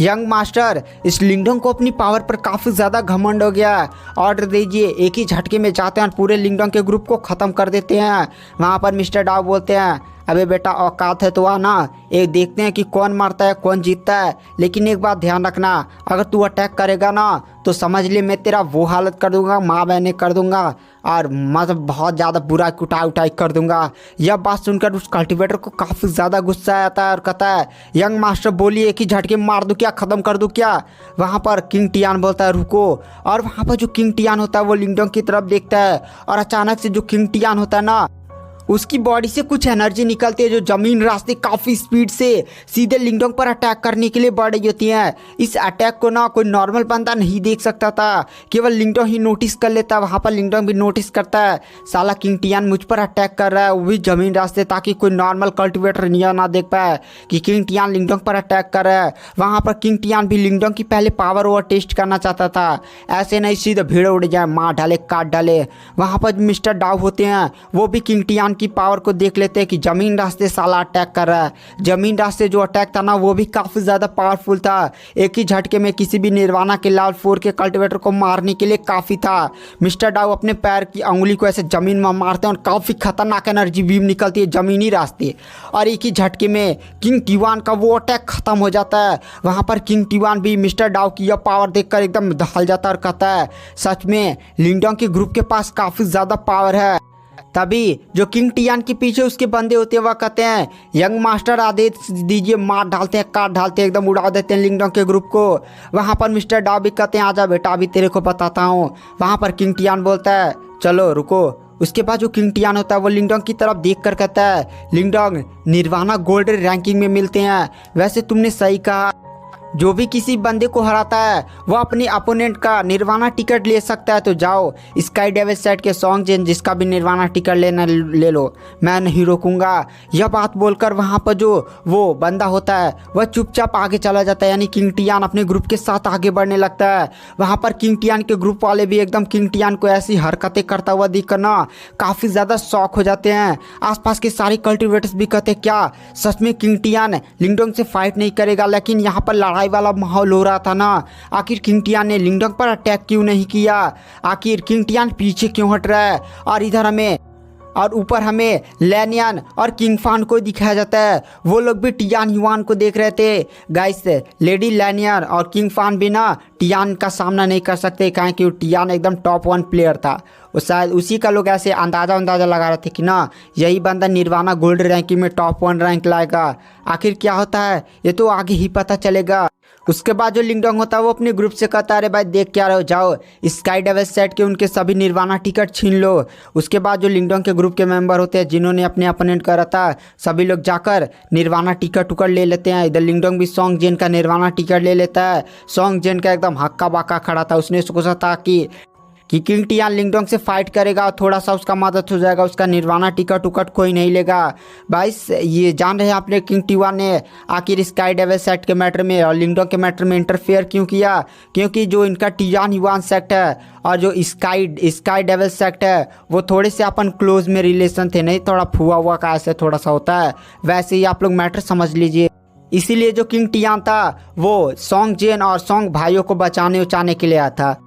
यंग मास्टर इस लिंगडोंग को अपनी पावर पर काफ़ी ज़्यादा घमंड हो गया, ऑर्डर दीजिए, एक ही झटके में जाते हैं और पूरे लिंगडोंग के ग्रुप को ख़त्म कर देते हैं। वहाँ पर मिस्टर डाउ बोलते हैं, अबे बेटा औकात है तो आना, एक देखते हैं कि कौन मारता है कौन जीतता है, लेकिन एक बात ध्यान रखना, अगर तू अटैक करेगा ना तो समझ ले मैं तेरा वो हालत कर दूंगा, माँ बहने कर दूंगा और मतलब बहुत ज़्यादा बुरा कुटाई उटाई कर दूंगा। यह बात सुनकर उस कल्टिवेटर को काफ़ी ज़्यादा गुस्सा आता है और कहता है, यंग मास्टर बोलिए, एक ही झटके मार दूँ क्या, ख़त्म कर दूँ क्या? वहाँ पर किंग टियान बोलता है रुको, और वहाँ पर जो किंग टियान होता है वो लिंगडोंग की तरफ देखता है और अचानक से जो किंग टियान होता है ना, उसकी बॉडी से कुछ एनर्जी निकलती है जो जमीन रास्ते काफ़ी स्पीड से सीधे लिंगडोंग पर अटैक करने के लिए बढ़ रही होती हैं। इस अटैक को ना कोई नॉर्मल बंदा नहीं देख सकता था, केवल लिंगडोंग ही नोटिस कर लेता। वहाँ पर लिंगडोंग भी नोटिस करता है, साला किंग टियान मुझ पर अटैक कर रहा है, वो भी जमीन रास्ते, ताकि कोई नॉर्मल कल्टिवेटर ना देख पाए कि किंग टियान लिंगडोंग पर अटैक कर रहा है। वहाँ पर किंग टियान भी लिंगडोंग की पहले पावर ओवर टेस्ट करना चाहता था, ऐसे नहीं सीधे भीड़ उड़ जाए, मार डाले काट डाले। वहाँ पर मिस्टर डाउ होते हैं, वो भी किंग टियान की पावर को देख लेते हैं कि ज़मीन रास्ते साला अटैक कर रहा है। ज़मीन रास्ते जो अटैक था ना वो भी काफ़ी ज़्यादा पावरफुल था, एक ही झटके में किसी भी निर्वाणा के लेवल 4 के कल्टिवेटर को मारने के लिए काफ़ी था। मिस्टर डाउ अपने पैर की अंगुली को ऐसे ज़मीन में मारते हैं और काफ़ी खतरनाक एनर्जी बीम निकलती है ज़मीनी रास्ते, और एक ही झटके में किंग टियान का वो अटैक ख़त्म हो जाता है। वहाँ पर किंग टियान भी मिस्टर डाउ की यह पावर देखकर एकदम दहल जाता है और कहता है, सच में लिंगडोंग के ग्रुप के पास काफ़ी ज़्यादा पावर है। तभी जो किंग टियान के पीछे उसके बंदे होते हैं वह कहते हैं, यंग मास्टर आदेश दीजिए, मार डालते हैं काट डालते हैं, एकदम उड़ा देते हैं लिंगडोंग के ग्रुप को। वहाँ पर मिस्टर डाउ भी कहते हैं, आजा बेटा अभी तेरे को बताता हूँ। वहाँ पर किंग टियान बोलता है, चलो रुको। उसके बाद जो किंग टियान होता है वो लिंगडोंग की तरफ देख कर कहता है, लिंगडोंग निर्वाणा गोल्ड रैंकिंग में मिलते हैं, वैसे तुमने सही कहा, जो भी किसी बंदे को हराता है वो अपने अपोनेंट का निर्वाणा टिकट ले सकता है, तो जाओ स्काई डेविल सेट के सॉन्ग जेन जिसका भी निर्वाणा टिकट लेना ले लो, मैं नहीं रोकूंगा। यह बात बोलकर वहाँ पर जो वो बंदा होता है वह चुपचाप आगे चला जाता है, यानी किंग टियान अपने ग्रुप के साथ आगे बढ़ने लगता है। वहाँ पर किंग टियान के ग्रुप वाले भी एकदम किंग टियान को ऐसी हरकतें करता हुआ दिख कर ना काफ़ी ज़्यादा शौक हो जाते हैं। आसपास के सारे कल्टिवेटर्स भी कहते हैं, क्या सच में किंग टियान लिंगडोंग से फाइट नहीं करेगा? लेकिन यहाँ पर लड़ाई वाला माहौल हो रहा था ना, आखिर किंग टियान ने लिंगडोंग पर अटैक क्यों नहीं किया? आखिर किंग टियान पीछे क्यों हट रहा है? और इधर हमें और ऊपर हमें लैनियन और किंग फान को दिखाया जाता है, वो लोग भी टियान युआन को देख रहे थे। गाइस लेडी लैनियन और किंग फान भी ना टियान का सामना नहीं कर सकते, कहें कि टियान एकदम टॉप 1 प्लेयर था। वो शायद उसी का लोग ऐसे अंदाज़ा लगा रहे थे कि ना यही बंदा निर्वाणा गोल्ड रैंकिंग में टॉप 1 रैंक लाएगा। आखिर क्या होता है ये तो आगे ही पता चलेगा। उसके बाद जो लिंगडोंग होता है वो अपने ग्रुप से कहता है, अरे भाई देख क्या रहे हो, जाओ स्काई डेविल सेट के उनके सभी निर्वाणा टिकट छीन लो। उसके बाद जो लिंगडोंग के ग्रुप के मेंबर होते हैं जिन्होंने अपने अपोनेंट करा था, सभी लोग जाकर निर्वाणा टिकट उकट ले लेते हैं। इधर लिंगडोंग भी सॉन्ग जेन का निर्वाणा टिकट ले लेता है। सॉन्ग जेन का एकदम हक्का बाका खड़ा था, उसने सोचा था कि कि किंग टियान लिंगडोंग से फाइट करेगा और थोड़ा सा उसका मदद हो जाएगा, उसका निर्वाणा टिकट उकट कोई नहीं लेगा। भाई ये जान रहे हैं आपने किंग टियान ने आखिर स्काई डेविल सेक्ट के मैटर में और लिंगडोंग के मैटर में इंटरफेयर क्यों किया? क्योंकि जो इनका टियान युआन सेक्ट है और जो स्काई डेविल सेक्ट है वो थोड़े से अपन क्लोज में रिलेशन थे, नहीं थोड़ा फुआ हुआ का ऐसे थोड़ा सा होता है, वैसे ही आप लोग मैटर समझ लीजिए। इसीलिए जो किंग टियान था वो सोंग जेन और सोंग भाइयों को बचाने उचाने के लिए आया था।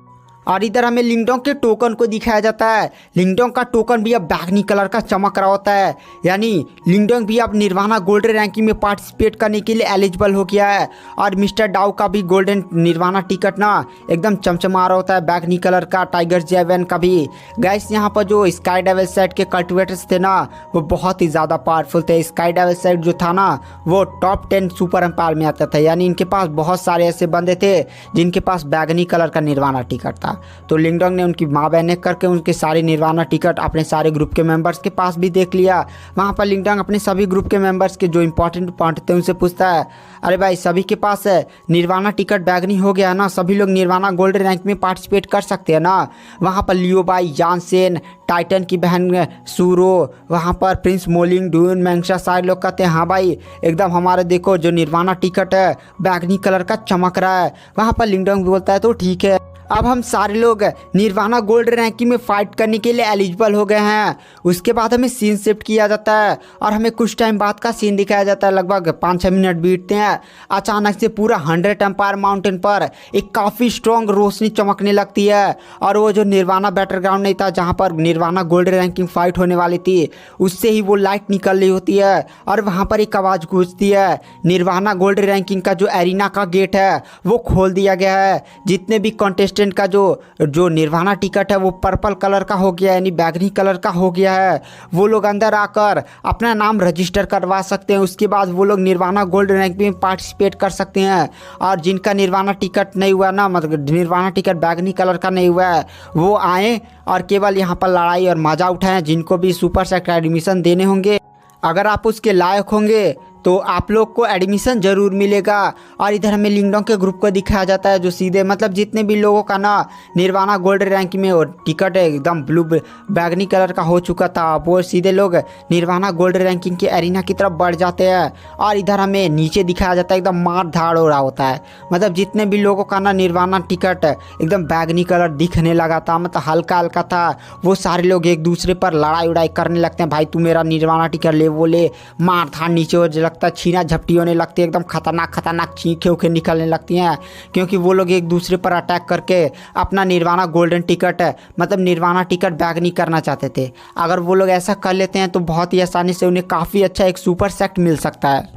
और इधर हमें लिंगडोंग के टोकन को दिखाया जाता है। लिंगडोंग का टोकन भी अब बैगनी कलर का चमक रहा होता है, यानी लिंगडोंग भी अब निर्वाणा गोल्डन रैंकिंग में पार्टिसिपेट करने के लिए एलिजिबल हो गया है। और मिस्टर डाउ का भी गोल्डन निर्वाणा टिकट ना एकदम चमचमा रहा होता है बैगनी कलर का, टाइगर जेवन का भी। गाइस यहाँ पर जो स्काई डेविल सेट के कल्टिवेटर्स थे ना वो बहुत ही ज़्यादा पावरफुल थे। स्काई डेविल सेट जो था ना वो टॉप 10 सुपर एम्पायर में आता था, यानी इनके पास बहुत सारे ऐसे बंदे थे जिनके पास बैगनी कलर का निर्वाणा टिकट था। तो लिंगडोंग ने उनकी माँ बहने करके उनके सारे निर्वाणा टिकट अपने सारे ग्रुप के मेंबर्स के पास भी देख लिया। वहाँ पर लिंगडोंग अपने सभी ग्रुप के मेंबर्स के जो इंपॉर्टेंट पॉइंट थे उनसे पूछता है, अरे भाई सभी के पास निर्वाणा टिकट बैगनी हो गया ना, सभी लोग निर्वाणा गोल्ड रैंक में पार्टिसिपेट कर सकते हैं ना? वहाँ पर लियो बाई, जानसेन, टाइटन की बहन सूरो, वहाँ पर प्रिंस मोलिंग, डून, मैंगशा सारे लोग कहते हैं हाँ भाई एकदम हमारे देखो जो निर्वाणा टिकट है बैगनी कलर का चमक रहा है। वहाँ पर लिंगडोंग बोलता है तो ठीक है, अब हम सारे लोग निर्वाणा गोल्ड रैंकिंग में फाइट करने के लिए एलिजिबल हो गए हैं। उसके बाद हमें सीन शिफ्ट किया जाता है और हमें कुछ टाइम बाद का सीन दिखाया जाता है। लगभग 5-6 मिनट बीतते हैं, अचानक से पूरा 100 एम्पायर माउंटेन पर एक काफ़ी स्ट्रॉन्ग रोशनी चमकने लगती है। और वो जो निर्वाणा बैटल ग्राउंड नहीं था जहाँ पर निर्वाणा गोल्ड रैंकिंग फाइट होने वाली थी, उससे ही वो लाइट निकल रही होती है और वहाँ पर एक आवाज़ गूंजती है, निर्वाणा गोल्ड रैंकिंग का जो एरिना का गेट है वो खोल दिया गया है। जितने भी कॉन्टेस्टेंट का जो निर्वाणा टिकट है वो पर्पल कलर का हो गया है, यानी बैगनी कलर का हो गया है। वो लोग अंदर आकर अपना नाम रजिस्टर करवा सकते हैं। उसके बाद वो लोग निर्वाणा गोल्ड रैंक में पार्टिसिपेट कर सकते हैं। और जिनका निर्वाणा टिकट नहीं हुआ ना, मतलब निर्वाणा टिकट बैगनी कलर का नहीं हुआ है, वो आए और केवल यहाँ पर लड़ाई और मज़ा उठाएं। जिनको भी सुपर सेक्ट एडमिशन देने होंगे, अगर आप उसके लायक होंगे तो आप लोग को एडमिशन ज़रूर मिलेगा। और इधर हमें लिंगडोंग के ग्रुप को दिखाया जाता है जो सीधे मतलब जितने भी लोगों का ना निर्वाणा गोल्ड रैंक में टिकट एकदम ब्लू बैगनी कलर का हो चुका था, वो सीधे लोग निर्वाणा गोल्ड रैंकिंग के एरिना की तरफ बढ़ जाते हैं। और इधर हमें नीचे दिखाया जाता है एकदम मार धाड़ हो रहा होता है, मतलब जितने भी लोगों का ना निर्वाणा टिकट एकदम बैगनी कलर दिखने लगा था, मतलब हल्का हल्का था, वो सारे लोग एक दूसरे पर लड़ाई उड़ाई करने लगते हैं। भाई तू मेरा निर्वाणा टिकट ले, वो ले, मार धाड़ नीचे हो लगता, छीना झपटी होने लगती है, एकदम खतरनाक चीखें उखे निकलने लगती हैं, क्योंकि वो लोग एक दूसरे पर अटैक करके अपना निर्वाणा गोल्डन टिकट मतलब निर्वाणा टिकट बैगनी करना चाहते थे। अगर वो लोग ऐसा कर लेते हैं तो बहुत ही आसानी से उन्हें काफ़ी अच्छा एक सुपर सेक्ट मिल सकता है।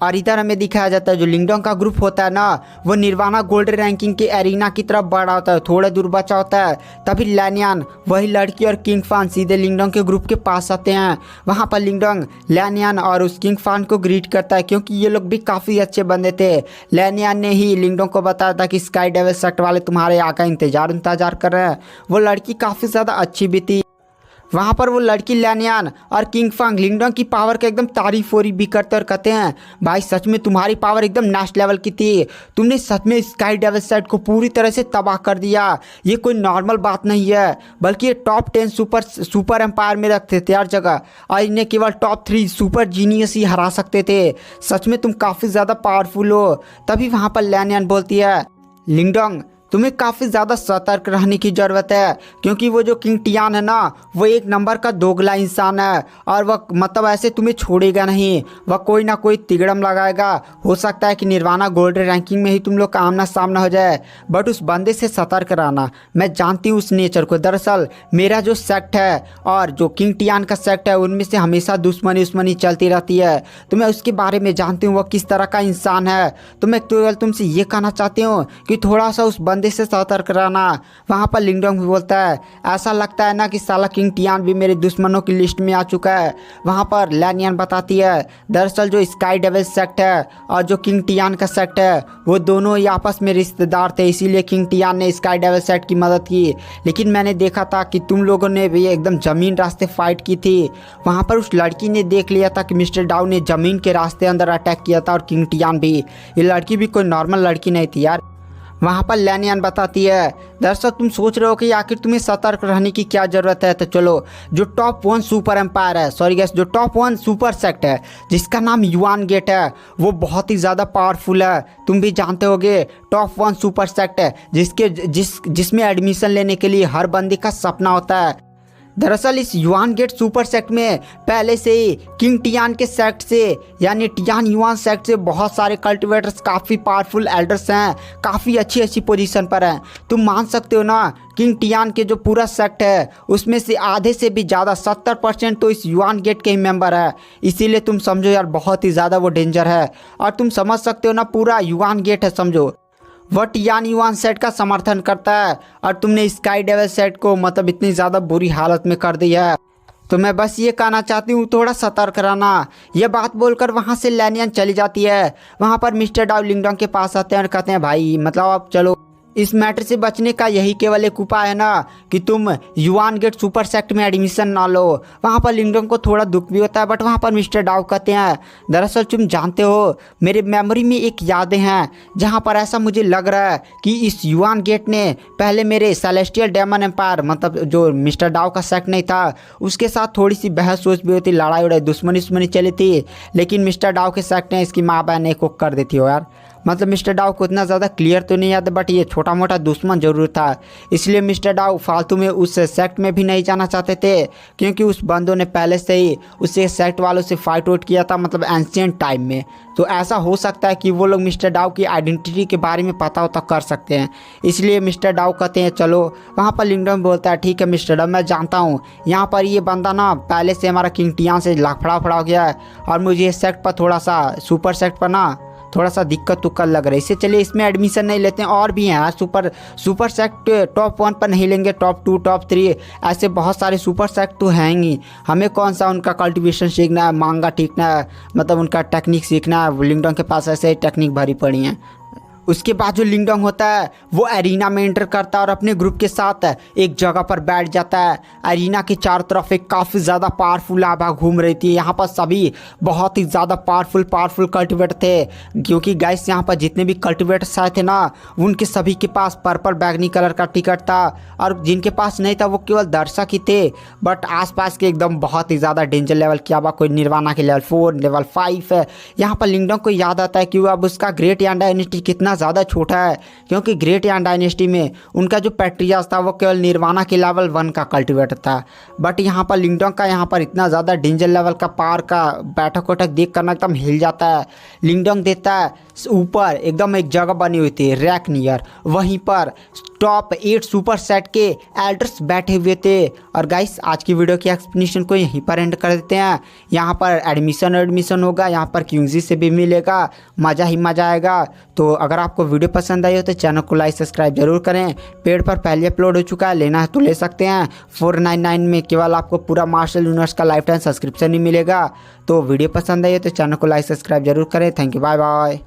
और इधर हमें दिखाया जाता है जो लिंगडोंग का ग्रुप होता है ना वो निर्वाणा गोल्ड रैंकिंग के एरिना की तरफ बढ़ा होता है, थोड़ा दूर बचा होता है। तभी लैनियान, वही लड़की और किंग फान सीधे लिंगडोंग के ग्रुप के पास आते हैं। वहाँ पर लिंगडोंग लैनियान और उस किंग फान को ग्रीट करता है, क्योंकि ये लोग भी काफ़ी अच्छे बंदे थे। लैनियान ने ही लिंगडोंग को बताया था कि स्काई डेविल सेक्ट वाले तुम्हारे यहाँ का इंतजार कर रहे हैं। वो लड़की काफ़ी ज़्यादा अच्छी भी थी। वहाँ पर वो लड़की लैनियान और किंग फांग लिंगडोंग की पावर का एकदम तारीफ हो रही भी करते और कहते हैं भाई सच में तुम्हारी पावर एकदम नेक्स्ट लेवल की थी, तुमने सच में स्काई डेविल सेट को पूरी तरह से तबाह कर दिया। ये कोई नॉर्मल बात नहीं है, बल्कि ये टॉप 10 सुपर एम्पायर में रखते थे हर जगह, और इन्हें केवल टॉप 3 सुपर जीनियस ही हरा सकते थे। सच में तुम काफ़ी ज़्यादा पावरफुल हो। तभी वहाँ पर लैनियान बोलती है लिंगडोंग तुम्हें काफ़ी ज़्यादा सतर्क रहने की ज़रूरत है, क्योंकि वो जो किंग टियान है ना वो एक नंबर का दोगला इंसान है, और वह मतलब ऐसे तुम्हें छोड़ेगा नहीं, वह कोई ना कोई तिगड़म लगाएगा। हो सकता है कि निर्वाणा गोल्ड रैंकिंग में ही तुम लोग का आमना सामना हो जाए, बट उस बंदे से सतर्क रहना। मैं जानती हूँ उस नेचर को। दरअसल मेरा जो सेक्ट है और जो किंग टियान का सेक्ट है उनमें से हमेशा दुश्मनी चलती रहती है, तो मैं उसके बारे में जानती हूँ वह किस तरह का इंसान है। तो मैं केवल तुमसे ये कहना चाहती हूँ कि थोड़ा सा उस बंदे से सतर्क रहना। वहाँ पर लिंगडोंग भी बोलता है ऐसा लगता है ना कि साला किंग टियान भी मेरे दुश्मनों की लिस्ट में आ चुका है। वहाँ पर लैनियान बताती है दरअसल जो स्काई डेविल सेक्ट है और जो किंग टियान का सेक्ट है वो दोनों ही आपस में रिश्तेदार थे, इसीलिए किंग टियान ने स्काई डेविल सेक्ट की मदद की। लेकिन मैंने देखा था कि तुम लोगों ने भी एकदम ज़मीन रास्ते फाइट की थी। वहाँ पर उस लड़की ने देख लिया था कि मिस्टर डाउ ने ज़मीन के रास्ते अंदर अटैक किया था, और किंग टियान भी। ये लड़की भी कोई नॉर्मल लड़की नहीं थी यार। वहाँ पर लैनियन बताती है। दर्शक तुम सोच रहे हो कि आखिर तुम्हें सतर्क रहने की क्या ज़रूरत है, तो चलो जो टॉप 1 सुपर एम्पायर है, सॉरी गैस, जो टॉप 1 सुपर सेक्ट है जिसका नाम युआन गेट है वो बहुत ही ज़्यादा पावरफुल है। तुम भी जानते होगे टॉप 1 सुपर सेक्ट है जिसमें एडमिशन लेने के लिए हर बंदी का सपना होता है। दरअसल इस युआन गेट सुपर सेक्ट में पहले से ही किंग टियान के सेक्ट से यानी टियान युआन सेक्ट से बहुत सारे कल्टिवेटर्स, काफ़ी पावरफुल एल्डर्स हैं, काफ़ी अच्छी अच्छी पोजीशन पर हैं। तुम मान सकते हो ना किंग टियान के जो पूरा सेक्ट है उसमें से आधे से भी ज़्यादा 70% तो इस युआन गेट के ही मेंबर है। इसीलिए तुम समझो यार बहुत ही ज़्यादा वो डेंजर है। और तुम समझ सकते हो ना पूरा युआन गेट है समझो वह टियान युआन सेट का समर्थन करता है और तुमने स्काई डेविल सेट को मतलब इतनी ज़्यादा बुरी हालत में कर दिया है। तो मैं बस ये कहना चाहती हूँ थोड़ा सतर्क रहना। यह बात बोलकर वहाँ से लैनियन चली जाती है। वहाँ पर मिस्टर डाउ लिंगडोंग के पास आते हैं और कहते हैं भाई मतलब अब चलो इस मैटर से बचने का यही केवल एक उपाय है ना कि तुम युआन गेट सुपर सेक्ट में एडमिशन ना लो। वहाँ पर लिंगडोंग को थोड़ा दुख भी होता है बट वहाँ पर मिस्टर डाउ कहते हैं दरअसल तुम जानते हो मेरे मेमोरी में एक यादें हैं जहाँ पर ऐसा मुझे लग रहा है कि इस युआन गेट ने पहले मेरे सेलेस्टियल डेमन एम्पायर मतलब जो मिस्टर डाउ का सेक्ट नहीं था उसके साथ थोड़ी सी बहस सोच भी होती, लड़ाई उड़ाई दुश्मनी चली थी, लेकिन मिस्टर डाउ के सेक्ट ने इसकी माँ बहन को कर देती हो यार। मतलब मिस्टर डाउ को इतना ज़्यादा क्लियर तो नहीं याद बट ये छोटा मोटा दुश्मन जरूर था। इसलिए मिस्टर डाउ फालतू में उस सेक्ट में भी नहीं जाना चाहते थे क्योंकि उस बंदों ने पहले से ही उसे सेक्ट वालों से फाइट आउट किया था मतलब एंशिएंट टाइम में। तो ऐसा हो सकता है कि वो लोग मिस्टर डाउ की आइडेंटिटी के बारे में पता होता कर सकते हैं। इसलिए मिस्टर डाउ कहते हैं चलो। वहाँ पर लिंगडोंग बोलता है ठीक है मिस्टर डाउ मैं जानता हूँ यहाँ पर ये बंदा ना पहले से हमारा किंग टियान से लफड़ा फड़ा हो गया है और मुझे इस सेक्ट पर थोड़ा सा सुपर सेक्ट पर ना थोड़ा सा दिक्कत तुक्कत लग रहा है, इससे चलिए इसमें एडमिशन नहीं लेते हैं। और भी हैं सुपर सेक्ट टॉप 1 पर नहीं लेंगे, टॉप 2 टॉप 3 ऐसे बहुत सारे सुपर सेक्ट तो हैं ही। हमें कौन सा उनका कल्टीवेशन सीखना है, मांगा सीखना है, मतलब उनका टेक्निक सीखना है। लिंगडोंग के पास ऐसे ही टेक्निक भरी पड़ी हैं। उसके बाद जो लिंगडोंग होता है वो एरिना में एंटर करता है और अपने ग्रुप के साथ एक जगह पर बैठ जाता है। एरिना के चारों तरफ एक काफ़ी ज़्यादा पावरफुल आभा घूम रही थी। यहाँ पर सभी बहुत ही ज़्यादा पावरफुल कल्टिवेटर थे क्योंकि गाइस यहाँ पर जितने भी कल्टिवेटर्स आए थे ना उनके सभी के पास पर्पल बैगनी कलर का टिकट था और जिनके पास नहीं था वो केवल दर्शक ही थे। बट आसपास के एकदम बहुत ही ज़्यादा डेंजर लेवल की आभा, कोई निर्वाणा के लेवल 4 लेवल 5 है। यहाँ पर लिंगडोंग को याद आता है कि अब उसका ग्रेट यान डायनेस्टी कितना ज़्यादा छोटा है क्योंकि ग्रेट यान डायनेस्टी में उनका जो पैट्रियास था वो केवल निर्वाणा के लेवल 1 का कल्टिवेटर था। बट यहाँ पर लिंगडोंग का यहाँ पर इतना ज़्यादा डेंजर लेवल का पार का बैठक वैठक देख करना एकदम हिल जाता है। लिंगडोंग देता है ऊपर एकदम एक जगह बनी हुई थी रैक नियर, वहीं पर टॉप 8 सुपर सेट के एल्डर्स बैठे हुए थे। और गाइस आज की वीडियो की एक्सप्लेनेशन को यहीं पर एंड कर देते हैं। यहाँ पर एडमिशन होगा, यहाँ पर क्यूजी से भी मिलेगा, मज़ा ही मज़ा आएगा। तो अगर आपको वीडियो पसंद आई हो तो चैनल को लाइक सब्सक्राइब जरूर करें। पेड पर पहले अपलोड हो चुका है, लेना है तो ले सकते हैं। 499 में केवल आपको पूरा मार्शल यूनिवर्स का लाइफ टाइम सब्सक्रिप्शन ही मिलेगा। तो वीडियो पसंद आई हो तो चैनल को लाइक सब्सक्राइब जरूर करें। Thank you, bye bye.